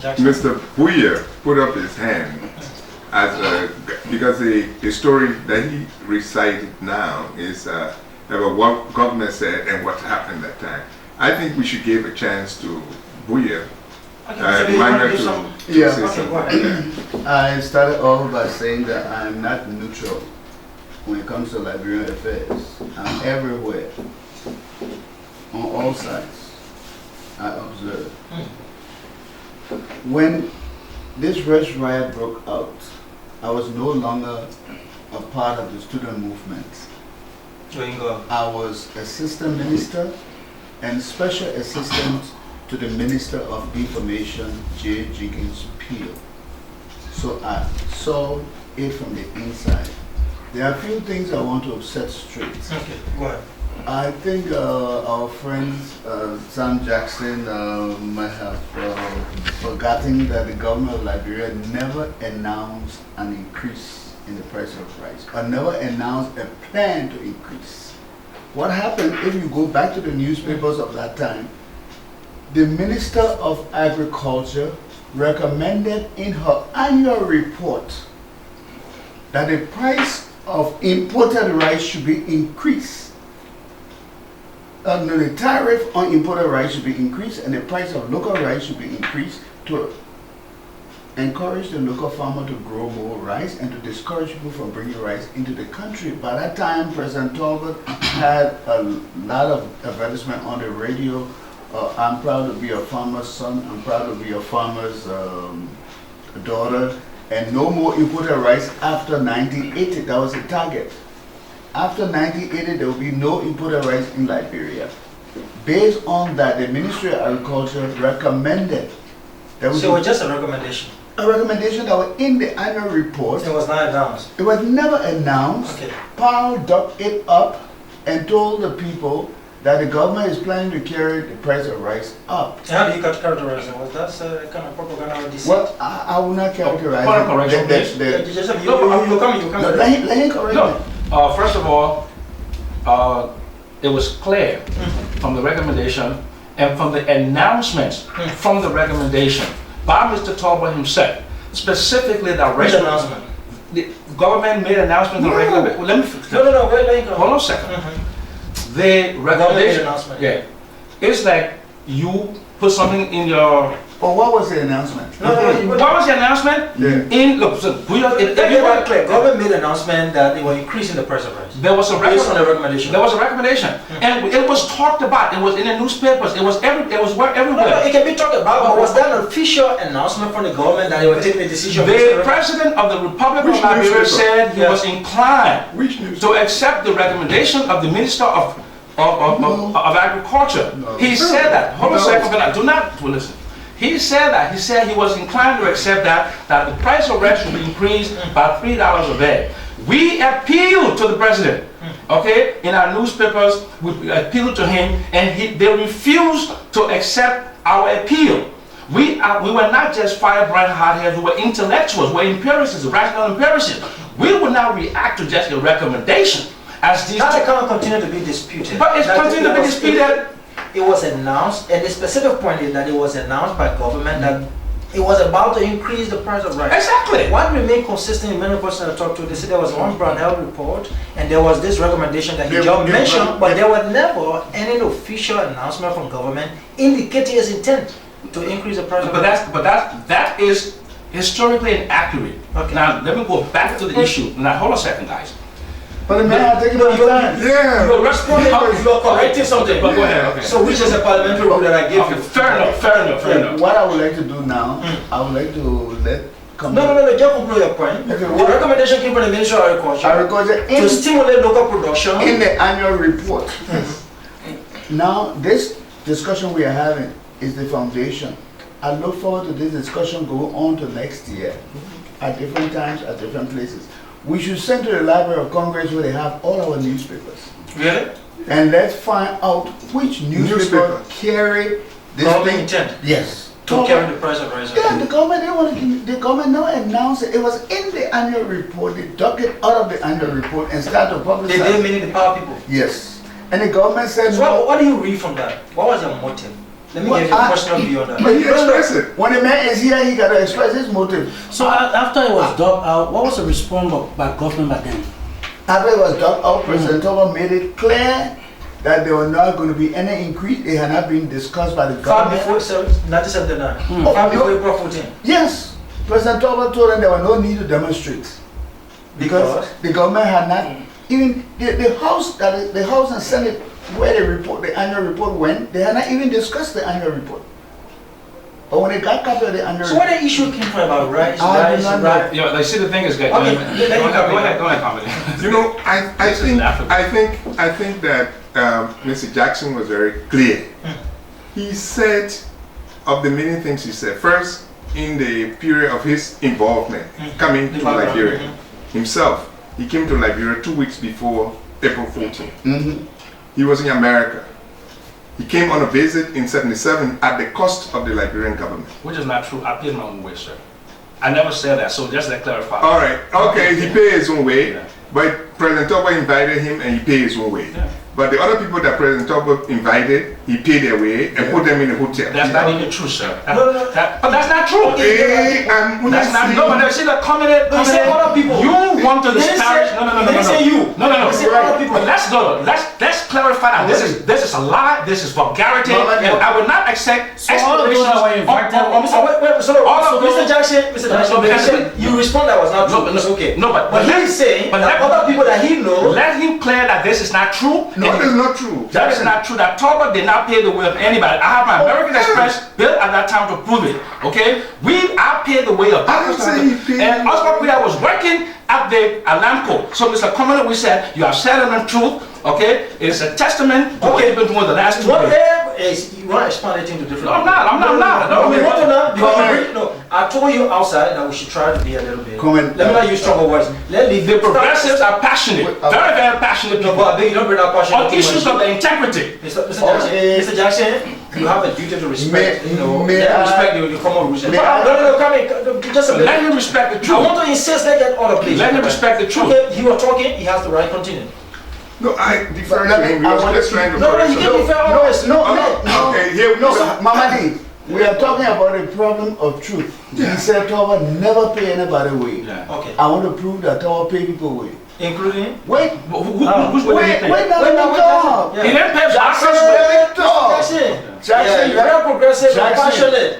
Mr. Bowier put up his hand because the story that he recited now is about what government said and what happened that time. I think we should give a chance to Bowier. I started off by saying that I'm not neutral when it comes to Liberian affairs. I'm everywhere, on all sides. I observe. When this race riot broke out, I was no longer a part of the student movement. I was assistant minister and special assistant to the Minister of Information, J. Jenkins Peel. So I saw it from the inside. There are a few things I want to set straight. Okay, go ahead. I think our friend Sam Jackson might have forgotten that the government of Liberia never announced an increase in the price of rice, or never announced a plan to increase. What happened, if you go back to the newspapers of that time, the Minister of Agriculture recommended in her annual report that the price of imported rice should be increased. No, the tariff on imported rice should be increased and the price of local rice should be increased to encourage the local farmer to grow more rice and to discourage people from bringing rice into the country. By that time, President Tolbert had a lot of advertisement on the radio. I'm proud to be a farmer's son, I'm proud to be a farmer's daughter, and no more imported rice after 1980. That was the target. After 1980, there will be no imported rice in Liberia. Based on that, the Ministry of Agriculture recommended that we So it was just a recommendation. a recommendation that was in the annual report. It was not announced. It was never announced. Okay. Powell dug it up and told the people that the government is planning to carry the price of rice up. And how do you characterize it? Was that kind of propaganda or deceit? Well, I will not characterize Point of it. correction, The- please. the- You just have, you No, come. let him correct No. me. First of all, it was clear from the recommendation and from the announcements from the recommendation by Mr. Tolbert himself, specifically Which directed. announcement? The government made announcement on No. regular basis. Well, let me No, wait, let me go. hold on a second. Mhm. The Government made recommendation, announcement. yeah, it's like you put something in your. But what was the announcement? No, What was the announcement? Yeah. In look, so we are, Let me make clear. Government made an announcement that they were increasing the price of rice. there was a Based on the recommendation. recommendation. There was a recommendation, and it was talked about. It was in the newspapers. It was everywhere. It can be talked about, but was that an official announcement from the government that they were taking a decision? The president of the Republic Which of Liberia newspaper? said he Yeah. was inclined Which news? to accept the recommendation of the Minister of Agriculture. No. He said that. Hold on a No. second, but do not listen. He said that. He said he was inclined to accept that the price of rice should be increased by $3 a bag. We appealed to the president, okay, in our newspapers. We appealed to him, and they refused to accept our appeal. We were not just firebrand hardheads. We were intellectuals. We were empiricists, rational empiricists. We would not react to just a recommendation as these. That cannot continue to be disputed. But it's That continued to be disputed. It was announced, and the specific point is that it was announced by government that it was about to increase the price of rice. Exactly. What remained consistent in many persons I talked to, they said there was one Brownell report, and there was this recommendation that he just mentioned, but there was never any official announcement from government indicating its intent to increase the price of rice. But that is historically inaccurate. Okay. Now let me go back to the issue. Now hold on a second, guys. But the man had taken his time. Yeah. You're responding, you're correcting something. But go ahead. Okay. So which is a parliamentary rule that I gave Okay, you? fair enough. What I would like to do now, I would like to let come. No, just conclude your point. Okay, The what- recommendation came from the Ministry of Agriculture Agriculture to stimulate local production. in the annual report. Now, this discussion we are having is the foundation. I look forward to this discussion go on to next year at different times, at different places. We should send to the Library of Congress where they have all our newspapers. Really? And let's find out which newspaper Newspaper. carry this Government thing. intent Yes. to carry the price of rice. Yeah, the government didn't want to give, the government never announced it. It was in the annual report. They dug it out of the annual report and started to publicize. They did, meaning the power people. Yes. And the government said So what do you read from that? What was your motive? Let me Well, give you a I- personal view on But that. he expressed it. when the man is here, he got to express his motive. So after it was dug out, what was the response by government back then? After it was dug out, President Tolbert made it clear that there was not going to be any increase. It had not been discussed by the Far government. before 1979. Oh, Far before no. April 14. Yes, President Tolbert told them there was no need to demonstrate because the government had not even the House and Senate where the annual report went. They had not even discussed the annual report. But when they got copy of the annual So where report, the issue came from about rice, I do not know. rice. Yeah, like see the thing is, guys. Okay, let me come in. Go ahead, Comedy. You know, I This is think Africa. I think that Mr. Jackson was very clear. He said of the many things he said. First, in the period of his involvement, coming to Liberia himself, he came to Liberia 2 weeks before April 14th. He was in America. He came on a visit in '77 at the cost of the Liberian government. Which is not true. I paid my own way, sir. I never said that, so just to clarify. All right, okay, he paid his own way, but President Tolbert invited him and he paid his own way. But the other people that President Tolbert invited, he paid their way and put them in a hotel. That's not even true, sir. But that's not true. That's not. No, but see the comment. other people. You want to disparage? No. They say you. No. Other people. But let's clarify that this is a lie. This is vulgarity, and I will not accept explanations. Mr. Jackson, you respond that was not true. It's okay. No, but he's saying that other people that he knows. Let him clear that this is not true. No, it is not true. That is not true. That Tolbert did not pay the way of anybody. I have my American Express bill at that time to prove it. Okay, I paid the way of Pakistan, and Oscar Priya was working at the Alamco. So, Mr. Colmany, we said you have said an untruth. Okay, it's a testament to what you've been doing the last 2 years. You want to expand it into different. No, I'm not. No, I told you outside that we should try to be a little bit. Let me not use stronger words. The progressives are passionate, very, very passionate people. No, but you don't bring that passion on issues of the integrity. Mr. Jackson, you have a duty to respect. Respect the common rules. No, come in. Just a minute. Let him respect the truth. I want to insist that order, please. Let him respect the truth. Okay, he was talking. He has the right. Continue. No, I defer to him. We were just trying to. No, you can't defer always. No. Okay, here we go. Mama D, we are talking about a problem of truth. He said Tolbert never pay anybody away. Okay. I want to prove that Tolbert pay people away. Including? Wait. Who's Wait, He talk. didn't pay Jackson, Jackson, you're progressive and passionate.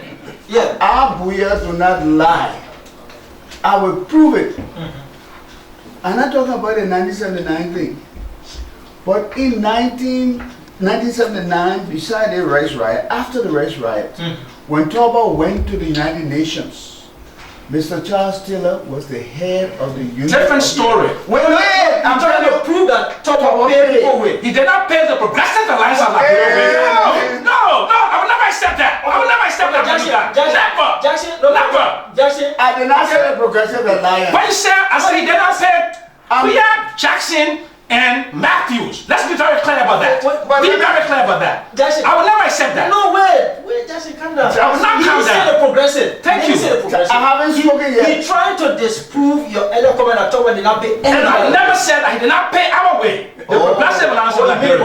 Yeah. Our Bowier do not lie. I will prove it. I'm not talking about the 1979 thing. But in 1979, beside the race riot, after the race riot, when Tolbert went to the United Nations, Mr. Charles Taylor was the head of the Union. Different story. Wait, I'm trying to prove that Tolbert paid people away. He did not pay the Progressive Alliance of Liberia. No, I will never accept that. I will never accept that. Never. Jackson, I did not say the Progressive Alliance. When you say, I said he did not pay Jackson and Matthews. Let's be very clear about that. Be very clear about that. Jackson, I will never accept that. No, wait, Jackson, calm down. I will not calm down. The progressive. Thank you. I haven't spoken yet. He tried to disprove your earlier comment that Tolbert did not pay And I never said that he did not pay our way. The Progressive Alliance of Liberia.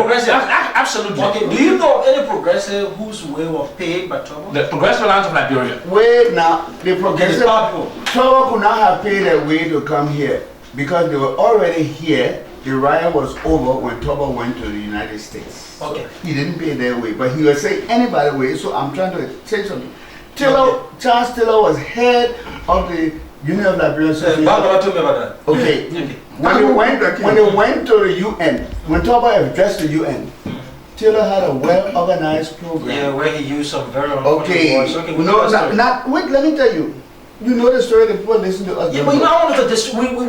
Absolutely. Okay, do you know of any progressive whose way was paid by Tolbert? The Progressive Alliance of Liberia. Wait now, the Progressive Tolbert could not have paid their way to come here because they were already here. The riot was over when Tolbert went to the United States. Okay. He didn't pay their way, but he was saying anybody way, so I'm trying to say something. Charles Taylor was head of the Union of Liberian Society. Tell me about that. Okay. When they went to the UN, when Tolbert addressed the UN, Taylor had a well-organized program. Yeah, where he used some very okay. Wait, let me tell you. You know the story, the people listen to us. Yeah, but you know, I wanted to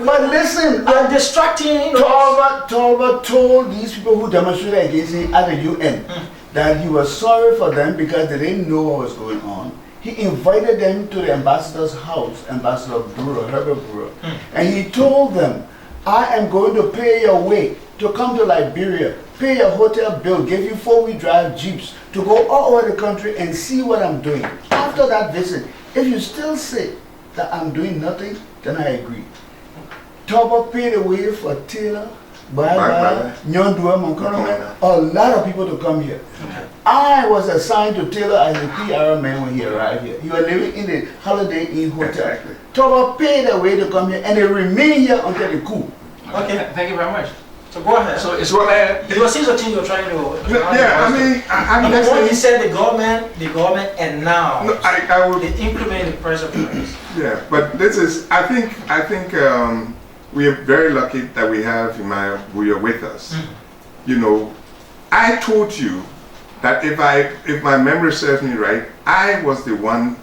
but listen, I'm distracting. Tolbert told these people who demonstrated against him at the UN that he was sorry for them because they didn't know what was going on. He invited them to the ambassador's house, Ambassador Herbert Brewer, and he told them, I am going to pay your way to come to Liberia, pay your hotel bill, give you 4-wheel drive jeeps to go all over the country and see what I'm doing. After that visit, if you still say that I'm doing nothing, then I agree. Tolbert paid the way for Taylor, Nyondua, Monkonoman, a lot of people to come here. I was assigned to Taylor as a PR man when he arrived here. He was living in the Holiday Inn Hotel. Exactly. Tolbert paid the way to come here and they remain here until the coup. Okay, thank you very much. So go ahead. So it's what you see the thing you're trying to. I'm what he said, the government, and now I would implement the price of price. Yeah, but this is. I think we are very lucky that we have Emmanuel Bowier with us. You know, I told you that if my memory serves me right, I was the one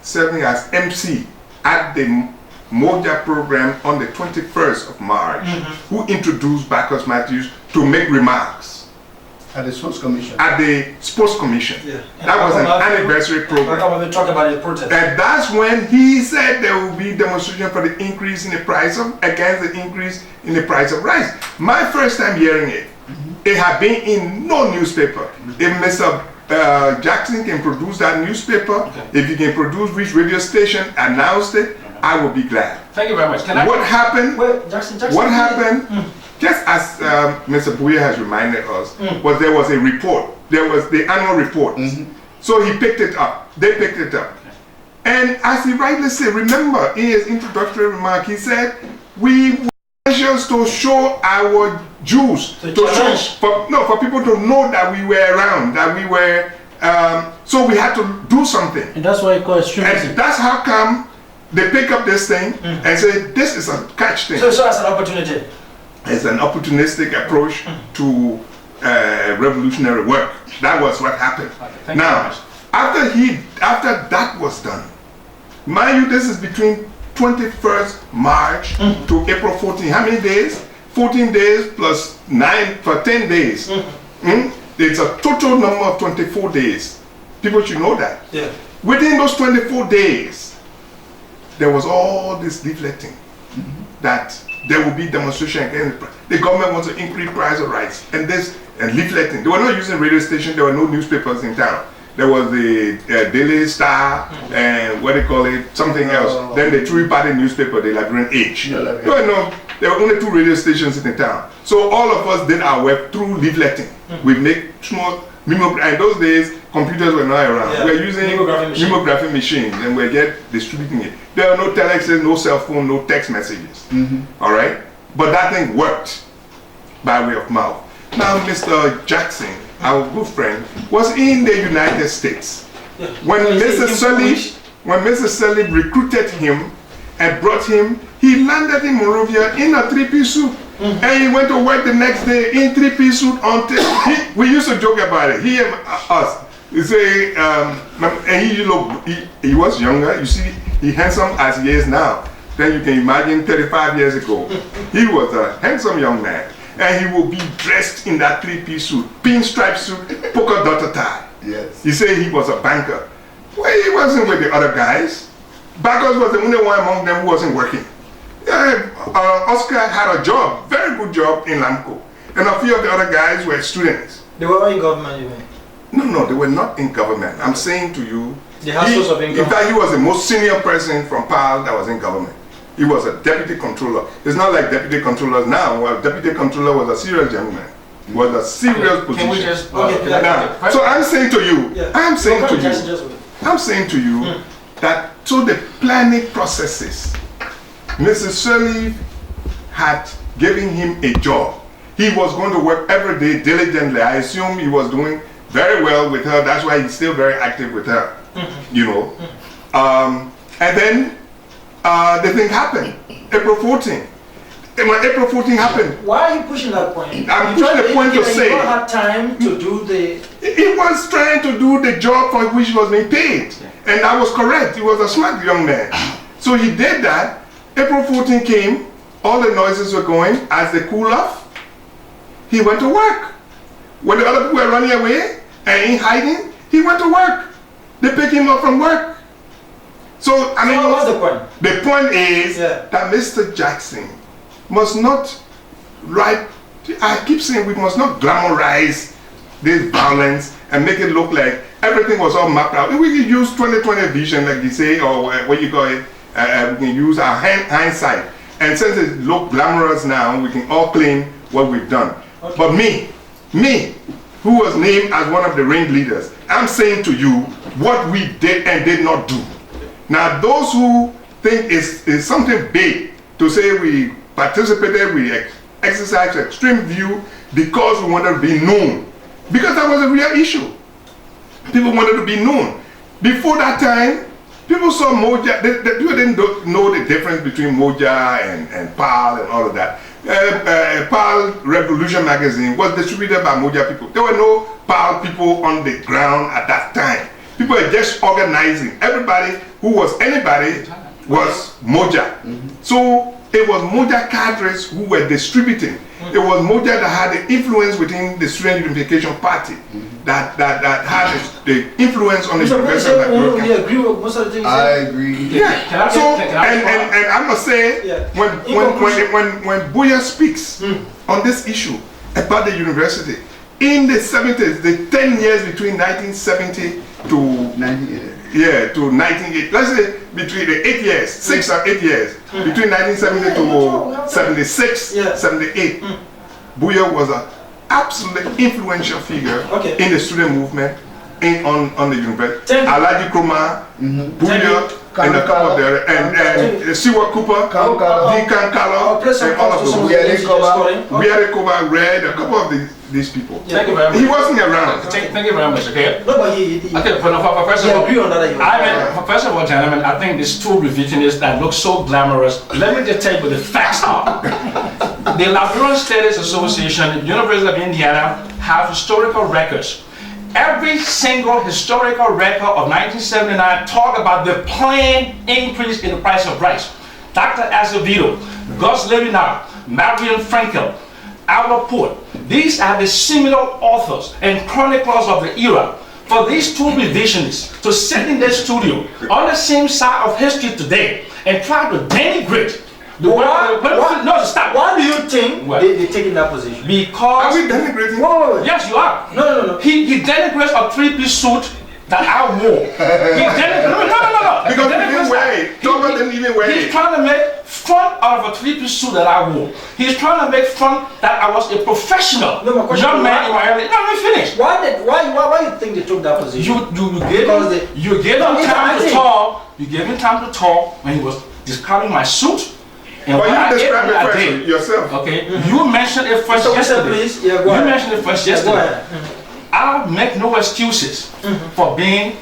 serving as MC at the MOJA program on the 21st of March, who introduced Bacchus Matthews to make remarks. At the Sports Commission. At the Sports Commission. Yeah. That was an anniversary program. How come we talk about the protest? And that's when he said there will be demonstration for the increase in the price of, against the increase in the price of rice. My first time hearing it, it had been in no newspaper. If Mr. Jackson can produce that newspaper, if he can produce which radio station announced it, I will be glad. Thank you very much. What happened? Wait, Jackson, What happened? Just as Mr. Bowier has reminded us, was there was a report. There was the annual report. So he picked it up. They picked it up. And as he rightly said, remember in his introductory remark, he said, we measures to show our Jews, for people to know that we were around, that we were, so we had to do something. And that's why I call extremism. And that's how come they pick up this thing and say, this is a catch thing. So that's an opportunity. It's an opportunistic approach to revolutionary work. That was what happened. Now, after that was done, mind you, this is between 21st March to April 14. How many days? 14 days plus 9 for 10 days. It's a total number of 24 days. People should know that. Yeah. Within those 24 days, there was all this leafleting that there will be demonstration against the government wants to increase price of rice and this and leafleting. They were not using radio station. There were no newspapers in town. There was the Daily Star and what they call it, something else. Then the three-party newspaper, the Liberian Age. There were only 2 radio stations in the town. So all of us did our work through leafleting. We make small and those days computers were not around. Yeah. We were using mimography machines and we get distributing it. There were no telexes, no cell phone, no text messages. All right, but that thing worked by way of mouth. Now, Mr. Jackson, our good friend, was in the United States. Yeah. When Mr. Sully recruited him and brought him, he landed in Monrovia in a 3-piece suit. And he went to work the next day in 3-piece suit until we used to joke about it. He and us. He say, and he was younger. You see, he handsome as he is now. Then you can imagine 35 years ago. He was a handsome young man. And he will be dressed in that 3-piece suit, pinstripe suit, polka dot tie. Yes. He said he was a banker. Well, he wasn't with the other guys. Bankers was the only one among them who wasn't working. Oscar had a job, very good job in Lamco. And a few of the other guys were students. They were in government, you mean? No, they were not in government. I'm saying to you, They had source of income. in fact, he was the most senior person from PAL that was in government. He was a deputy controller. It's not like deputy controllers now. Well, deputy controller was a serious gentleman. Was a serious position. Can we just Now, so I'm saying to you, I'm saying to you that through the planning processes, Mrs. Shirley had given him a job. He was going to work every day diligently. I assume he was doing very well with her. That's why he's still very active with her, you know. And then the thing happened, April 14. And when April 14 happened, why are you pushing that point? I'm pushing the point to say you don't have time to do the. He was trying to do the job for which he was being paid, and that was correct. He was a smart young man, so he did that. April 14 came, all the noises were going. As they cool off, he went to work. When the other people were running away and in hiding, he went to work. They picked him up from work. So I mean, what's the point? The point is that Mr. Jackson must not write. I keep saying we must not glamorize this violence and make it look like everything was all mapped out. We can use 20/20 vision, like you say, or what you call it. We can use our hindsight. And since it looks glamorous now, we can all claim what we've done. Okay. But me, who was named as one of the ringleaders, I'm saying to you what we did and did not do. Now, those who think it's something big to say we participated, we exercised extreme view because we wanted to be known. Because that was a real issue. People wanted to be known. Before that time, people saw MOJA, people didn't know the difference between MOJA and PAL and all of that. PAL Revolution magazine was distributed by MOJA people. There were no PAL people on the ground at that time. People were just organizing. Everybody who was anybody was MOJA. So it was MOJA cadres who were distributing. It was MOJA that had the influence within the Student Unification Party that had the influence on the University of Liberia. We agree with most of the things. I agree. Yeah. Can I So respond? and I must say, Yeah. when Bowier speaks on this issue about the university in the 70s, the 10 years between 1970 to 98. yeah, to 1980. Let's say between the 8 years, 6 or 8 years, between 1970 to 76, Yeah. 78, Bowier was an absolutely influential figure Okay. in the student movement on the university. Thank you. Alaji Kroma, Bowier, and a couple of the and Siwa Cooper, D. Kankalo, I'll play some and all of calls to some of those. the names you just called in. Okay. Biarekova, Red, a couple of these people. Thank you very much. He wasn't around. Thank you very much. Okay. No, but he Okay. First he of all, agree on that. first of all, gentlemen, I think these two revisionists that look so glamorous. Let me just tell you what the facts are. The Liberian Studies Association, University of Indiana, have historical records. Every single historical record of 1979 talk about the planned increase in the price of rice. Dr. Azevedo, Gus Levinar, Marion Frankel, Albert Port. These are the seminal authors and chroniclers of the era. For these two revisionists to sit in their studio on the same side of history today and try to denigrate the no, stop. Why do you think What? they taking that position? Are Because we denigrating? Whoa. yes, you are. No. He denigrates a three-piece suit that I wore. He denigrates no. Because He he didn't denigrates wear that. it. Tolbert didn't even wear He's it. trying to make fun out of a three-piece suit that I wore. He's trying to make fun that I was a professional No, my question young is man in why- my early. No, let me finish. Why you think they took that position? You gave Because him, they- you gave No, him it's time to amazing. talk. You gave him time to talk when he was describing my suit. And But what I you ate described that it day. first yourself. Okay, you mentioned it first So, yesterday. please, yeah, go You ahead. mentioned it first Yeah, go yesterday. ahead. I'll make no excuses for being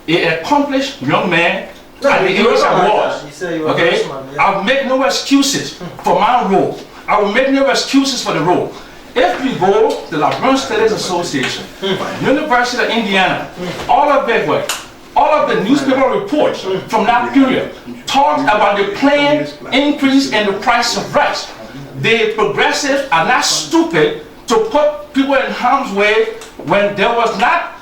an accomplished young man No, at the you age I recognize was. that. You say you were a Okay, freshman, yeah. I'll make no excuses for my role. I will make no excuses for the role. If we go to the Liberian Studies Association, University of Indiana, all of their work, all of the newspaper reports from that period talked about the planned increase in the price of rice. The progressives are not stupid to put people in harm's way when there was not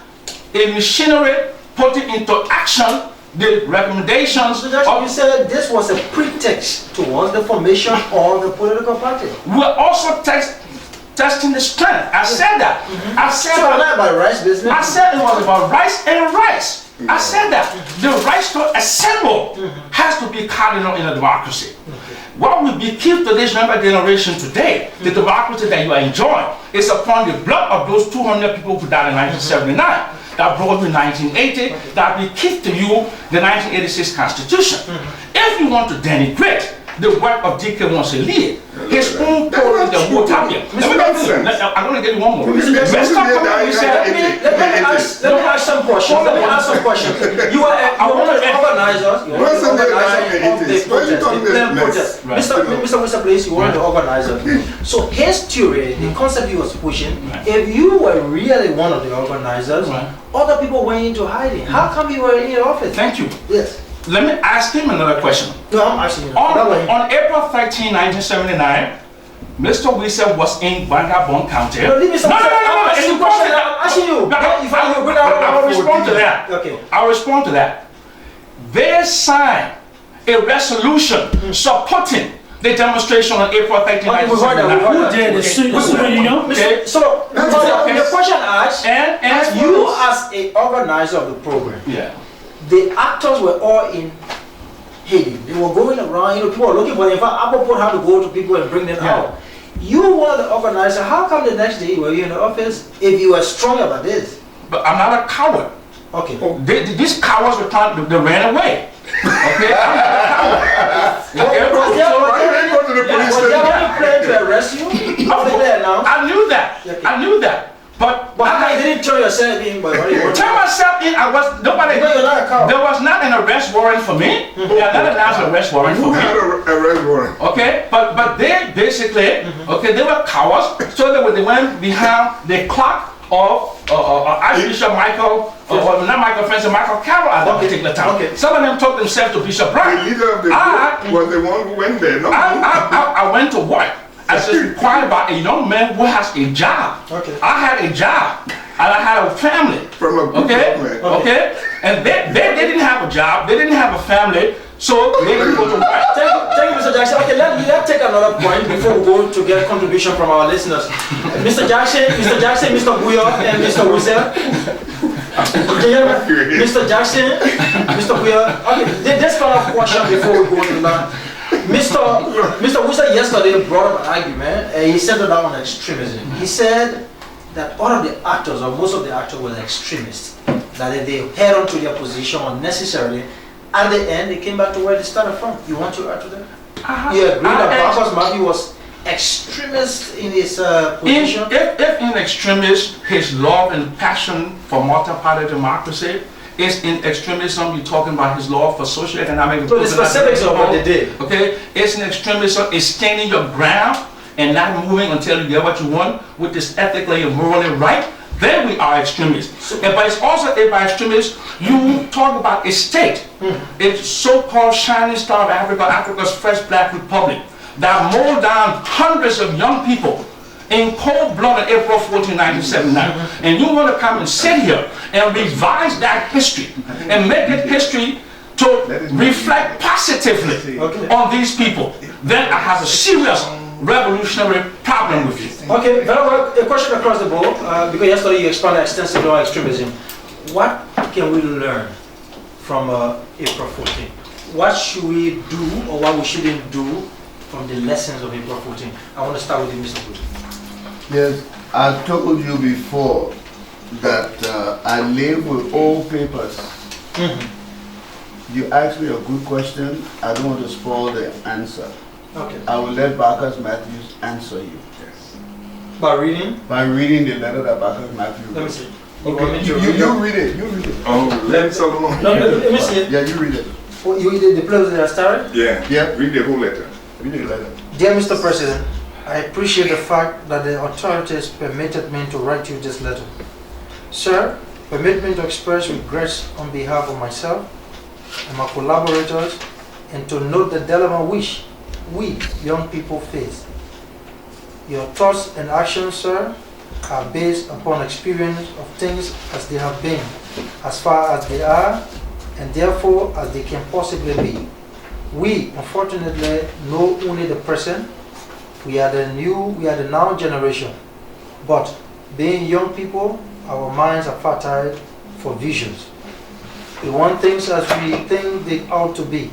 a machinery putting into action the recommendations So that you of. said this was a pretext towards the formation of the political party. We're also testing the strength. I said that. I said So that. not about rice business. I said it was about rice and rice. I said that the right to assemble has to be cardinal in a democracy. What will be key to this younger generation today, the democracy that you are enjoying, is upon the blood of those 200 people who died in 1979. That brought you 1980, that will keep to you the 1986 Constitution. If you want to denigrate the work of D.K. Wanselier, his own poem, the Wotapia. I'm going to get you one more. Mr. Mr. Colmany said, Let me ask some questions. Let me ask some questions. You are one of the organizers. You are one of the organizers of the protest. Right. Mr. Wesseh, please, you are the organizer. So his theory, the concept he was pushing, if you were really one of the organizers, other people went into hiding. How come you were in your office? Thank you. Yes. Let me ask him another question. No, I'm asking you. On April 13, 1979, Mr. Wesseh was in Bandabon County. No, leave me some. I'm asking you. I'm asking you. I'll respond to that. Okay. I'll respond to that. They signed a resolution supporting the demonstration on April 13, Okay, we've heard that, 1979. we've heard Who did the student union? Okay. So, the question I asked, And you as a organizer of the program, yeah. the actors were all in Haiti. They were going around, people were looking for them. In fact, Apple had to go to people and bring them out. You were the organizer. How come the next day were you in the office if you were strong about this? But I'm not a coward. Okay. These cowards were trying to, they ran away. Okay, I'm not a coward. Okay, Was Why didn't you go to the police there station? any plan to arrest you? Over there now. I knew that. Okay. I knew that. But But how come you didn't turn yourself in? But what do you want? turn myself in. I was nobody. Because you're not a coward. There was not an arrest warrant for me. Yeah, not an arrest warrant Who for had me. a arrest warrant? Okay, but they basically okay they were cowards. So they went behind the clock of Archbishop Michael, or not Michael Francis, Michael Carroll at that particular time. Okay. Some of them took themselves to Bishop The Brown. leader of the I- group was the one who went there, no? I went to work as is required by a young man who has a job. Okay. I had a job, and I had a family. From a good government. Okay? And they didn't have a job, they didn't have a family, so they didn't go to work. Thank you, Mr. Jackson. Okay, let's take another point before we go to get contribution from our listeners. Mr. Jackson, Mr. Bowier, and Mr. Wesseh. Mr. Jackson, Mr. Bowier. Okay, this kind of question before we go to that. Mr. Wesseh yesterday brought up an argument, and he centered out on extremism. He said that all of the actors, or most of the actors, were extremists. That if they held on to their position unnecessarily, at the end, they came back to where they started from. You want to add to that? You agree that Marcus Garvey was extremist in his position? If in extremist, his love and passion for multi-party democracy is in extremism, you're talking about his love for social economic. So the specifics of what they did. Okay, it's in extremism, it's standing your ground and not moving until you get what you want, which is ethically and morally right. Then we are extremists. But it's also by extremists, you talk about a state, it's so-called shining star of Africa, Africa's first black republic, that mowed down hundreds of young people in cold blood on April 14, 1979. And you want to come and sit here and revise that history and make it history to reflect positively on these people. Then I have a serious revolutionary problem with you. Okay, very well. A question across the board, because yesterday you expanded extensively on extremism. What can we learn from April 14? What should we do or what we shouldn't do from the lessons of April 14? I want to start with you, Mr. Bowier. Yes, I told you before that I live with old papers. You asked me a good question. I don't want to spoil the answer. Okay. I will let Marcus Matthews answer you. Yes. By reading? By reading the letter that Marcus Matthews wrote. Let me see. Okay, you read it. You read it. Oh, let Solomon. No, let me see it. Yeah, you read it. Oh, you read the place that I started? Yeah. Yeah. Read the whole letter. Read the letter. Dear Mr. President, I appreciate the fact that the authorities permitted me to write you this letter. Sir, permit me to express regrets on behalf of myself and my collaborators and to note the dilemma which we young people face. Your thoughts and actions, sir, are based upon experience of things as they have been, as far as they are, and therefore as they can possibly be. We, unfortunately, know only the present. We are the now generation. But being young people, our minds are fertile for visions. We want things as we think they ought to be,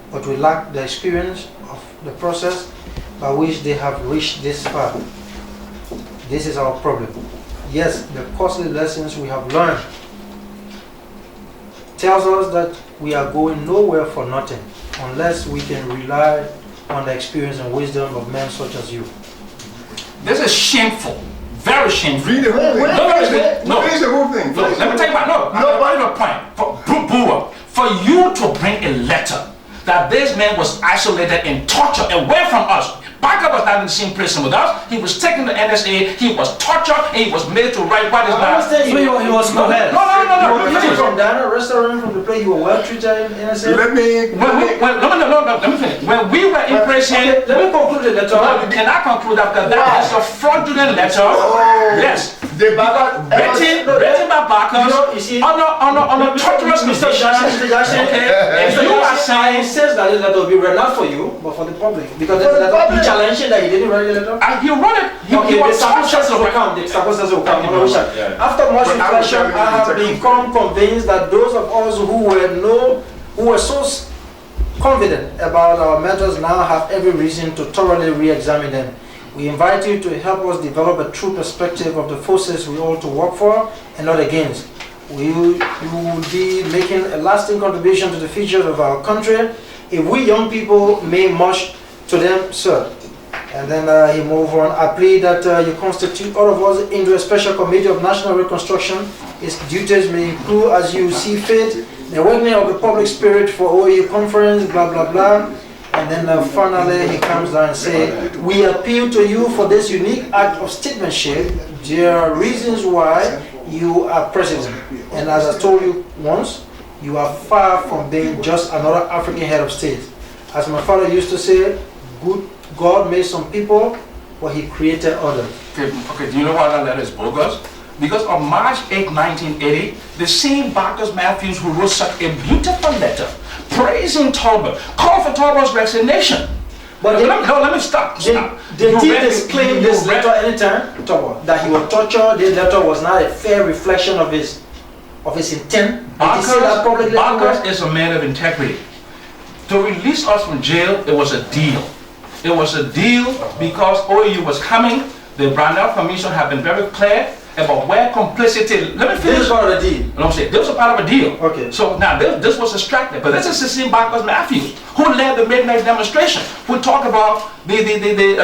but we lack the experience of the process by which they have reached this far. This is our problem. Yes, the costly lessons we have learned tells us that we are going nowhere for nothing unless we can rely on the experience and wisdom of men such as you. This is shameful, very shameful. Read the whole thing. No, Finish the whole thing. no, let me tell you about, I have a point. Bowier, for you to bring a letter that this man was isolated and tortured away from us. Baker was not in the same prison with us. He was taken to NSA, he was tortured, and he was made to write what is I not. understand you. He was No, You came from Dana restaurant, from the place you were well treated in NSA. Let me Let me finish. When we were in prison, Okay, let me conclude the letter. no, you cannot conclude that because that is a fraudulent letter. Yes. The Baba Written by Backers You see, on a torturous Mr. condition. Jackson, Okay. And Mr. you are Jackson, saying, he says that this letter will be read not for you, but for the public. Because For the public. you challenging that he didn't write the letter. he wrote it. He Okay, the was circumstances tortured. will come. The circumstances will come. Yeah. After much But I will reflection, tell you I have the text. become convinced that those of us who were so confident about our methods now have every reason to thoroughly re-examine them. We invite you to help us develop a true perspective of the forces we ought to work for and not against. You will be making a lasting contribution to the future of our country if we young people may much to them, sir. And then he moved on. I plead that you constitute all of us into a special committee of national reconstruction. Its duties may include, as you see fit, the awakening of the public spirit for OAU conference, blah, blah, blah. And then finally he comes down and says, we appeal to you for this unique act of statesmanship. There are reasons why you are president. And as I told you once, you are far from being just another African head of state. As my father used to say, good God made some people, but He created others. Okay, do you know why that letter is bogus? Because on March 8, 1980, the same Barkus Matthews who wrote such a beautiful letter praising Tolbert, called for Tolbert's resignation. But let me stop. Did he disclaim this letter anytime, Tolbert, that he was tortured? This letter was not a fair reflection of his intent. Barkus is a man of integrity. To release us from jail, it was a deal. It was a deal because OAU was coming. The Brownell Commission had been very clear about where complicity. Let me finish. This is part of the deal. I'm saying this was part of a deal. Okay. So now this was extracted, but this is the same Barkus Matthews who led the midnight demonstration. Who talked about the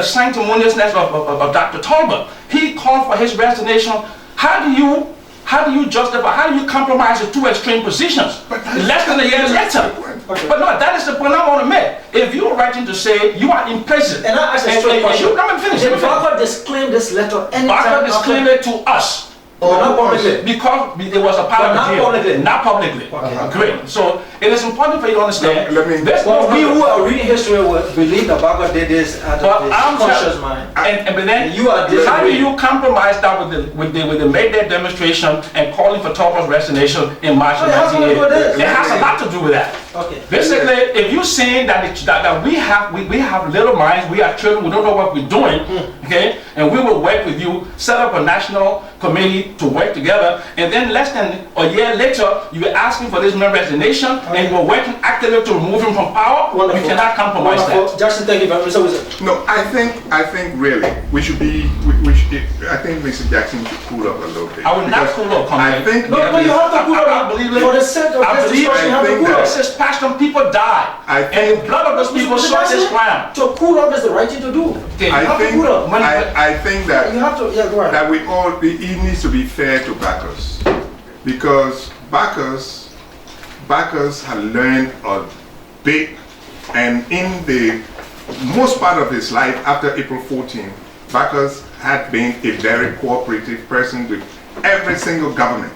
sanctimoniousness of Dr. Tolbert. He called for his resignation. How do you justify? How do you compromise the two extreme positions? Less than a year later. Okay. But no, that is the point I want to make. If you're writing to say you are in prison, and I ask a straight question, let me finish. Did Barkus disclaim this letter anytime? Barkus disclaimed it to us. Not publicly. Because it was a part of the deal. Publicly. Not publicly. Okay. Great. So it is important for you to understand. Well, we who are reading history will believe that Barkus did this out of his conscious mind. But then you are how do you compromise that with the May Day demonstration and calling for Tolbert's resignation in March of 1980? It has a lot to do with that. Okay. Basically, if you're saying that we have little minds, we are children, we don't know what we're doing, okay, and we will work with you, set up a national committee to work together, and then less than a year later, you're asking for this man resignation, and you're working actively to remove him from power. Wonderful. We cannot compromise that. Jackson, thank you very much. No, I think really we should be. I think Mr. Jackson should cool up a little bit. I would not cool up. I think no, you have to cool up. I believe for the sake of this discussion, you have to cool up. This is passion. People die, and the blood of those people sought this ground. To cool up is the right thing to do. Okay, I think that you have to. Yeah, go ahead. that we all. It needs to be fair to Barkus, because Barkus had learned a bit, and in the most part of his life after April 14, Barkus had been a very cooperative person with every single government.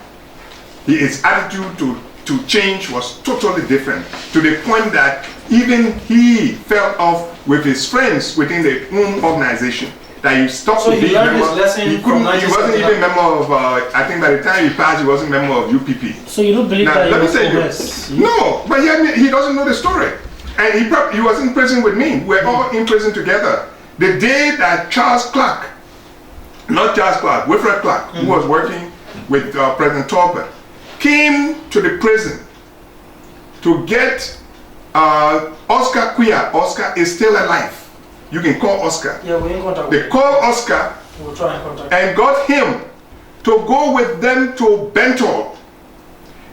His attitude to change was totally different, to the point that even he fell off with his friends within the own organization. That he stopped so being member. He wasn't even member of. I think by the time he passed, he wasn't member of UPP. So you don't believe now, that let he me was tell you. No, but he doesn't know the story, and he was in prison with me. We're all in prison together. The day that Wilfred Clark, who was working with President Tolbert, came to the prison to get Oscar Quia. Oscar is still alive. You can call Oscar. Yeah, we ain't contact. They called Oscar We'll try and contact and got him to go with them to Bentall.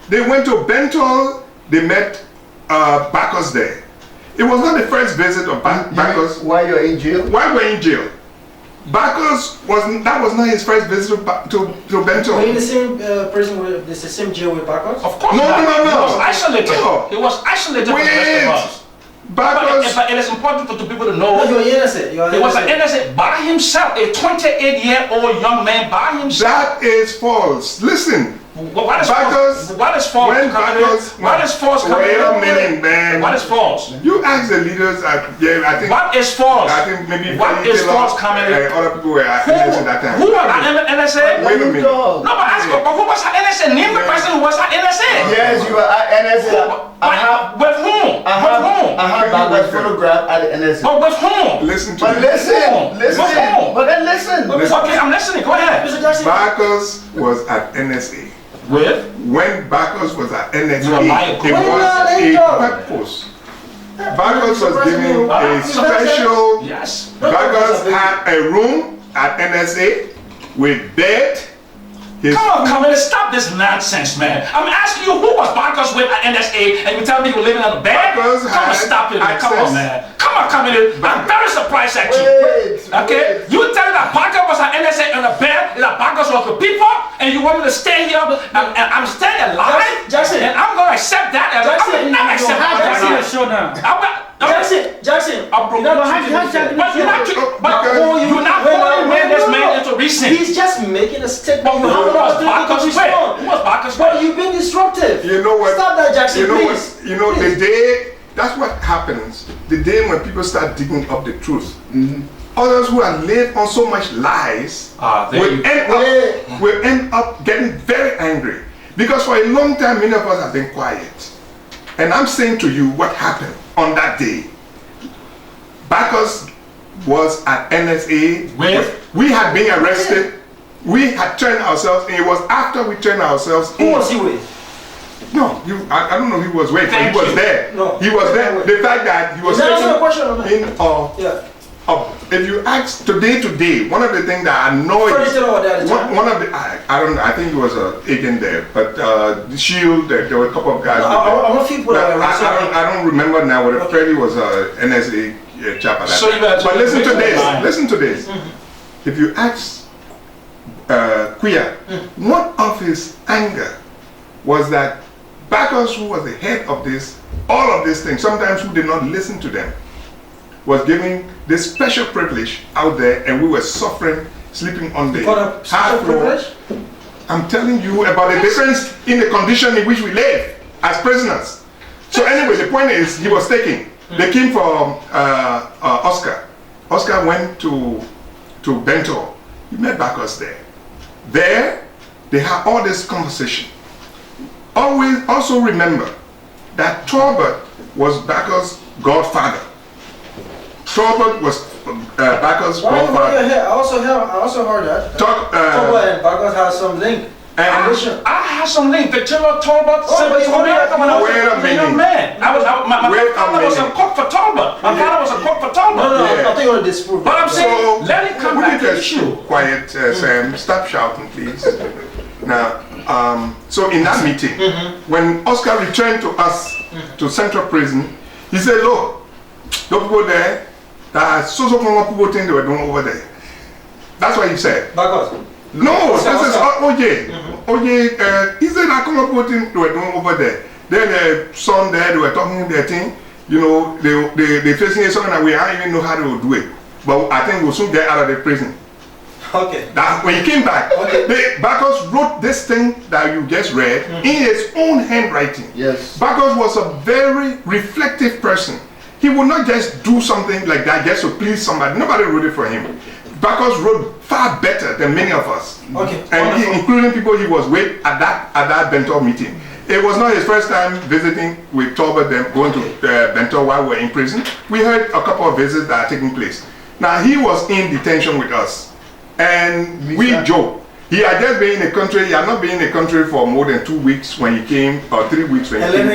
They went to Bentall. They met Barkus there. It was not the first visit of Barkus. Why you're in jail? Why we're in jail? Barkus that was not his first visit to Bentall. Were you in the same prison with the same jail with Barkus? Of course No. He was isolated. No. He was isolated from the rest of us. But it is important for the people to know. No, you're innocent. He was an innocent by himself, a 28-year-old young man by himself. That is false. Listen. What is false? What is false? What is false? Wait a minute, man. What is false? You ask the leaders. I think. What is false? I think maybe. What is false coming in? Other people were innocent that time. Who was NSA? Wait a minute. No, but ask her. But who was her NSA? Name the person who was her NSA. Yes, you are at NSA. With whom? I have Barkus photograph at the NSA. But with whom? Listen to But me. listen. But then listen. Okay, I'm listening. Go ahead. Mr. Jackson. Barkus was at NSA. With? When Barkus was at NSA, You are lying. it was a purpose. Barkus was given a special. Yes. Barkus had a room at NSA with bed. Come on, stop this nonsense, man. I'm asking you who was Barkus with at NSA, and you tell me you were living on the bed? Barkus Come on, stop it, man. Come on, man. Come on, I'm very surprised at you. Okay? You tell me that Barkus was at NSA on the bed, that Barkus was with people, and you want me to stay here, and I'm staying alive? Jackson. And I'm going to accept that, and I will not accept that. Jackson. But you're not holding this man into reason. He's just making a statement. Who was Barkus with? Who was Barkus with? But you've been disruptive. You know what? Stop that, Jackson, you know please. What? You know the day that's what happens the day when people start digging up the truth. Mm-hmm. Others who are laid on so much lies will end up getting very angry. Because for a long time, many of us have been quiet. And I'm saying to you what happened on that day. Bacchus was at NSA. We had been arrested. We had turned ourselves in. It was after we turned ourselves in. Who was he with? No, I don't know who was with, but he was there. No. He was there. The fact that he was taken in if you ask today, one of the things that annoyed one of the I don't know, I think it was an agent there, but the Shield, there were a couple of guys. I don't remember now whether Freddie was a NSA chap at that time. But listen to this. If you ask Quia, one of his anger was that Bacchus, who was the head of this, all of these things, sometimes who did not listen to them, was giving this special privilege out there, and we were suffering, sleeping on the hard floor. I'm telling you about the difference in the condition in which we live as prisoners. So anyway, the point is, he was taken. They came for Oscar. Oscar went to Bento. He met Bacchus there. There, they had all this conversation. Also remember that Tolbert was Bacchus' godfather. Tolbert was Bacchus' godfather. I also heard that. Tolbert and Bacchus had some link. I had some link. The Tolbert said to me, wait a minute. My father was a cook for Tolbert. My father was a cook for Tolbert. No, I think you want to disprove. But I'm saying, let it come back to the issue. Quiet, Sam. Stop shouting, please. Now, so in that meeting, when Oscar returned to us, to Central Prison, he said, look, don't go there. So people think they were doing over there. That's what he said. Bacchus? No, this is OJ. OJ, he said, I come up with things they were doing over there. Then the son there, they were talking their thing. You know, they facing something that we don't even know how they will do it. But I think we'll soon get out of the prison. Okay. That when he came back, Bacchus wrote this thing that you just read in his own handwriting. Yes. Bacchus was a very reflective person. He would not just do something like that just to please somebody. Nobody wrote it for him. Bacchus wrote far better than many of us. Okay. And including people he was with at that Bento meeting. It was not his first time visiting with Tolbert, them going to Bento while we were in prison. We heard a couple of visits that are taking place. Now he was in detention with us. And we joked. He had just been in the country. He had not been in the country for more than 2 weeks when he came, or 3 weeks when he came.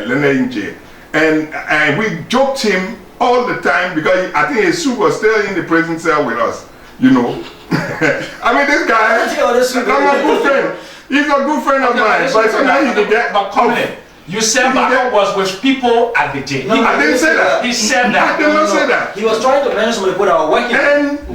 Leonard J. And we joked him all the time because I think his soup was still in the prison cell with us. You know. I mean, this guy. I'm a good friend. He's a good friend of mine. But sometimes he can get. You said Bacchus was with people at the jail. I didn't say that. He said that. I did not say that. He was trying to mention somebody put our working.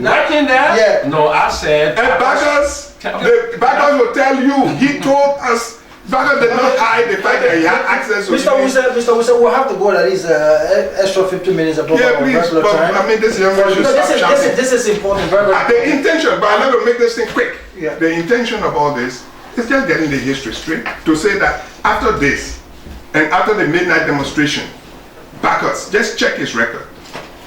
Working there? Yeah. No, I said. And Bacchus will tell you, he told us, Bacchus did not hide the fact that he had access to Mr. Wesseh, we'll have to go at least extra 15 minutes above our regular time. I mean, this young man should stop shouting. This is important. The intention, but I'm going to make this thing quick. Yeah. The intention of all this is just getting the history straight to say that after this, and after the midnight demonstration, Bacchus, just check his record.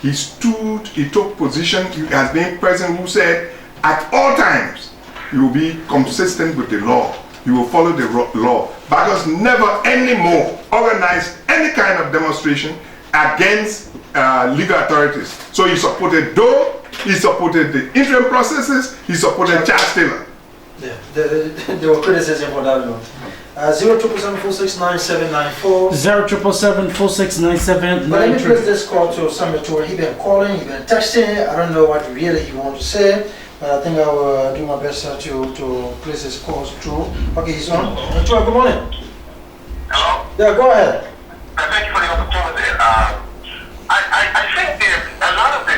He stood, he took position, he has been president who said, at all times, you will be consistent with the law. You will follow the law. Bacchus never anymore organized any kind of demonstration against legal authorities. So he supported Doe, he supported the interim processes, he supported Charles Taylor. Yeah, there were criticism for that one. 077469794. 077469793. But let me place this call to Senator. He been calling, he been texting. I don't know what really he wants to say, but I think I will do my best to place his calls through. Okay, he's on. Senator, good morning. Hello? Yeah, go ahead. Thank you for the opportunity. I think a lot of the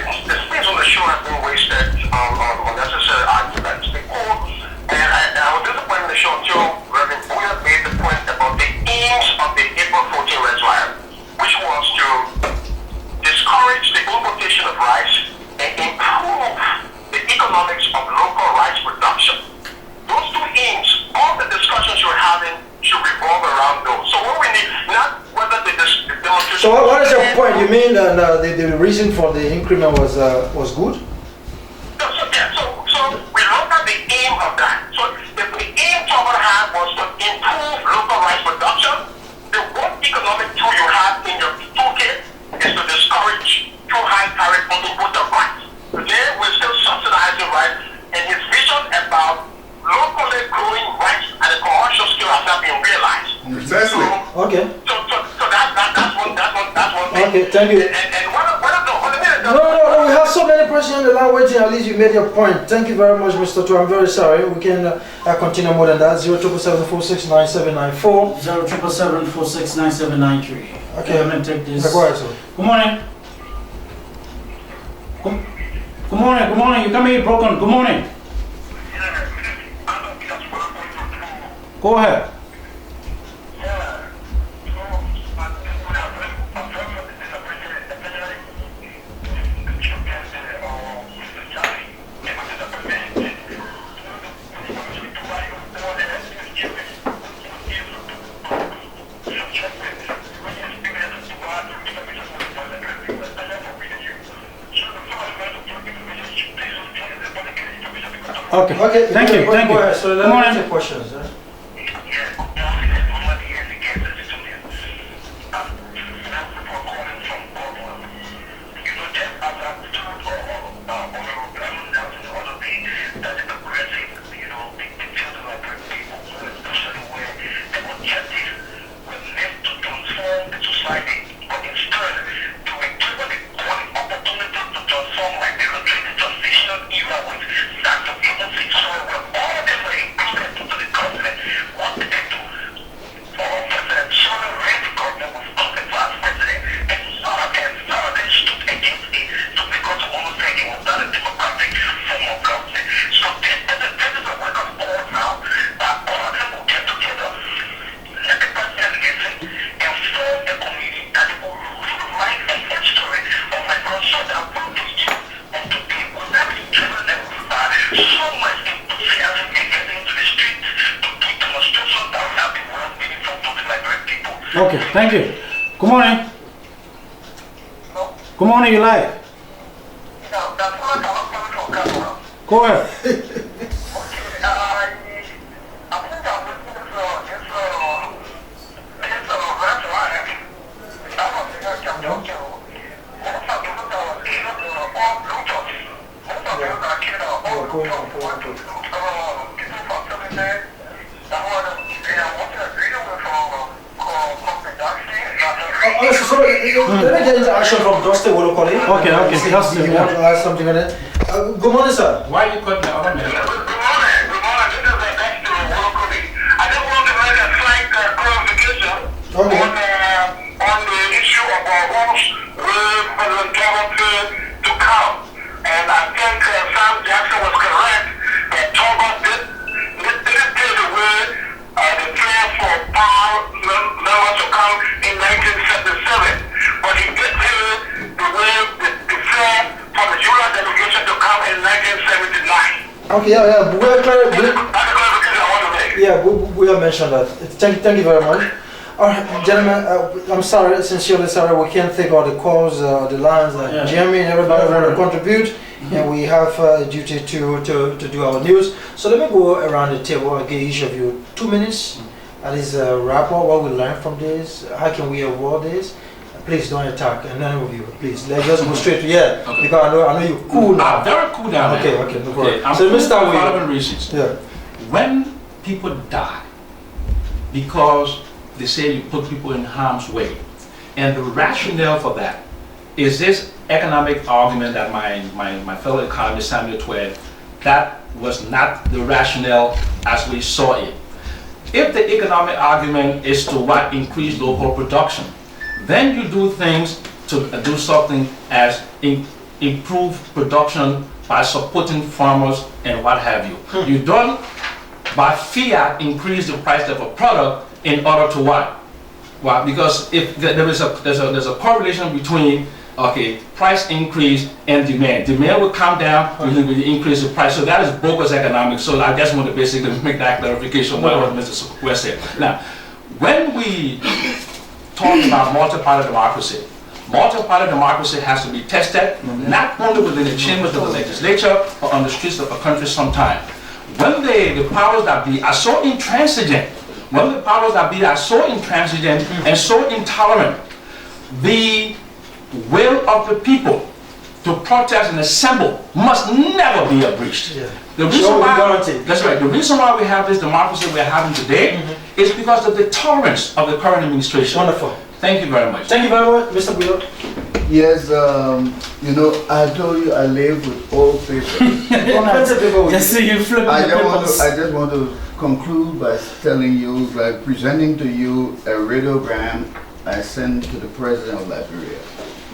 space on the show has been wasted on unnecessary arguments. And I was disappointed in the show too. Reverend Bowier made the point about the aims of the April 14 resolution, which was to discourage the importation of rice and improve the economics of local rice production. Those two aims, all the discussions you're having should revolve around those. So what we need, not whether the demonstration you mean the reason for the increment was good? So we looked at the aim of that. So if the aim Tolbert had was to improve local rice production, the one economic tool you have in your toolkit is to discourage too high tariff on import of rice. Today we're still subsidizing rice, and his vision about locally growing rice at a commercial scale has not been realized. Precisely. Okay. So that's one thing. Okay, thank you. And one of the No, we have so many persons on the line waiting. At least you made your point. Thank you very much, Mr. Tu. I'm very sorry. We can continue more than that. 077469794. 077469793. Okay, I'm gonna take this. Go ahead, sir. Good morning. Good morning. You come here broken. Good morning. Go ahead. Okay. Thank you. Go ahead. So Good morning. take questions. Okay, thank you. Good morning. Good morning, you live. Go ahead. So let me get into action from Dusty locally. Okay. Dusty, you want to add something on it? Good morning, sir. Why are you cutting the other man? Good morning. This is Dusty locally. I just want to make a slight clarification on the issue of our rules with President Gov't to come. And I think Sam Jackson was correct that Tolbert didn't take away the prayer for power members to come in 1977, but he did take away the prayer for the ULSU delegation to come in 1979. Okay, yeah. That's the clarification I want to make. Yeah, we have mentioned that. Thank you very much. All right, gentlemen, I'm sorry, sincerely sorry, we can't take all the calls, the lines, Jeremy and everybody want to contribute, and we have a duty to do our news. So let me go around the table and give each of you 2 minutes, at least wrap up what we learned from this, how can we avoid this. Please don't attack, and none of you, please. Let's just go straight to because I know you're cool now. Very cool down Okay, there. no problem. I'm So let me cool start for with following reasons. Yeah. When people die because they say you put people in harm's way, and the rationale for that is this economic argument that my fellow economist Samuel Twed, that was not the rationale as we saw it. If the economic argument is to increase local production, then you do things to do something as improve production by supporting farmers and what have you. You don't by fiat increase the price of a product in order to what? Well, because if there's a correlation between price increase and demand. Demand will come down when you increase the price. So that is bogus economics. So I just want to basically make that clarification what Mr. West said. Now, when we talk about multi-party democracy, Multi-party democracy has to be tested, not only within the chambers of the legislature, but on the streets of the country sometime. When the powers that be are so intransigent, when the powers that be are so intransigent and so intolerant, the will of the people to protest and assemble must never be abridged. Yeah. The reason why, that's right. The reason why we have this democracy we're having today is because of the tolerance of the current administration. Wonderful. Thank you very much. Thank you very much, Mr. Bowier. Yes, you know, I told you I live with old papers. Just see you flipping I the papers. just want to conclude by telling you, like presenting to you a radiogram I sent to the president of Liberia,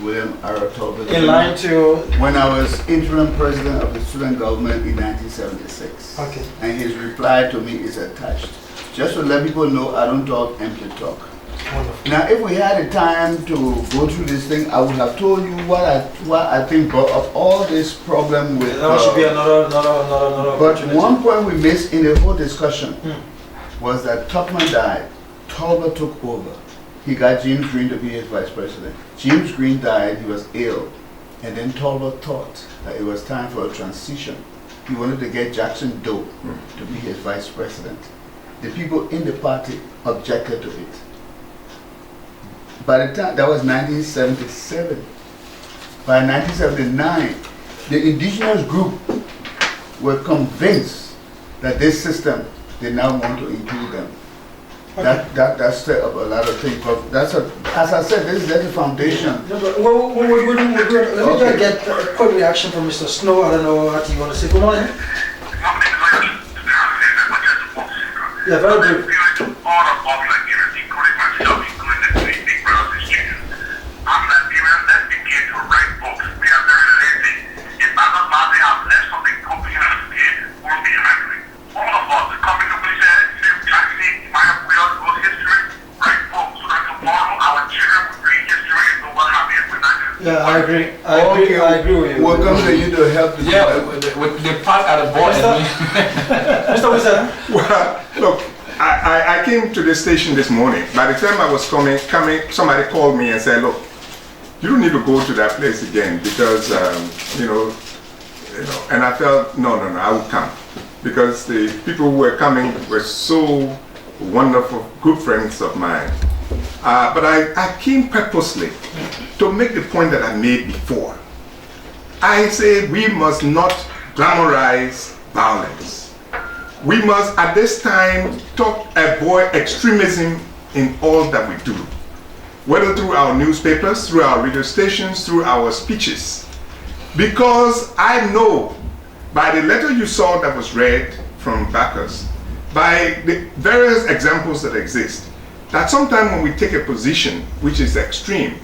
William R. Tolbert. In line to... When I was interim president of the student government in 1976. Okay. And his reply to me is attached. Just to let people know I don't talk empty talk. Wonderful. Now, if we had the time to go through this thing, I would have told you what I think brought up all this problem with... That should be another But one point we missed in the whole discussion was that Tubman died. Tolbert took over. He got James Green to be his vice president. James Green died, he was ill. And then Tolbert thought that it was time for a transition. He wanted to get Jackson Doe to be his vice president. The people in the party objected to it. By the time, that was 1977. By 1979, the indigenous group were convinced that this system did not want to include them. Okay. That set up a lot of things. But that's as I said, this is the foundation. No, but let me just get a quick reaction from Mr. Snow. I don't know what you want to say. Good morning. Yeah, very good. Yeah, I agree. I agree with you. Welcome to you to help the with the part at the board. Mr. Wesseh. Well, look, I came to the station this morning. By the time I was coming, somebody called me and said, look, you don't need to go to that place again because, you know, and I felt, no, I would come. Because the people who were coming were so wonderful, good friends of mine. But I came purposely to make the point that I made before. I say we must not glamorize violence. We must at this time avoid extremism in all that we do. Whether through our newspapers, through our radio stations, through our speeches. Because I know by the letter you saw that was read from Bacchus, by the various examples that exist, that sometimes when we take a position which is extreme,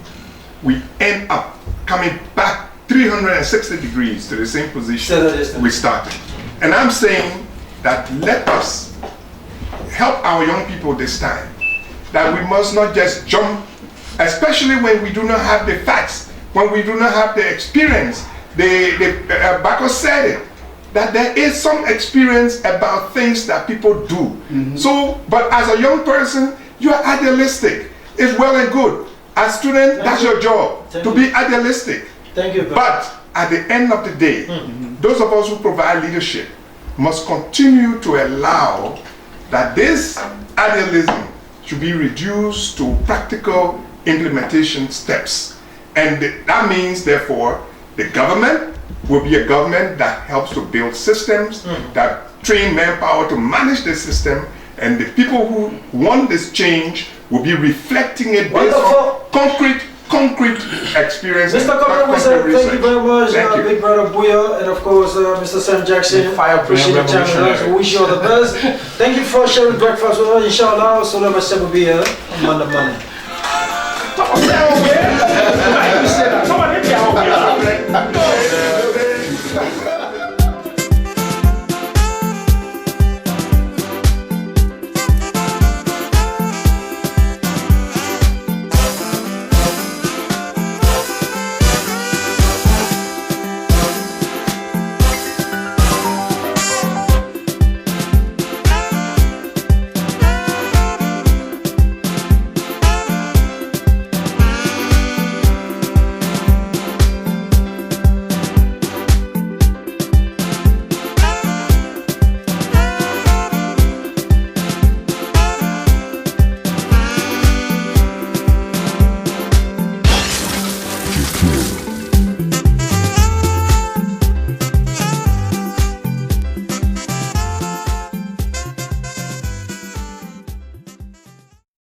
we end up coming back 360 degrees to the same position we started. And I'm saying that let us help our young people this time, that we must not just jump, especially when we do not have the facts, when we do not have the experience. Bacchus said it, that there is some experience about things that people do. So, but as a young person, you are idealistic. It's well and good. As a student, that's your job, to be idealistic. Thank you. But at the end of the day, those of us who provide leadership must continue to allow that this idealism should be reduced to practical implementation steps. And that means, therefore, the government will be a government that helps to build systems, that train manpower to manage the system, and the people who want this change will be reflecting it based on concrete experience. Mr. Colmany Wesseh, thank you very much, Big Brother Bowier, and of course Mr. Sam Jackson. Appreciate the time. We wish you all the best. Thank you for sharing breakfast with us. Inshallah, so let us will be here on Monday morning.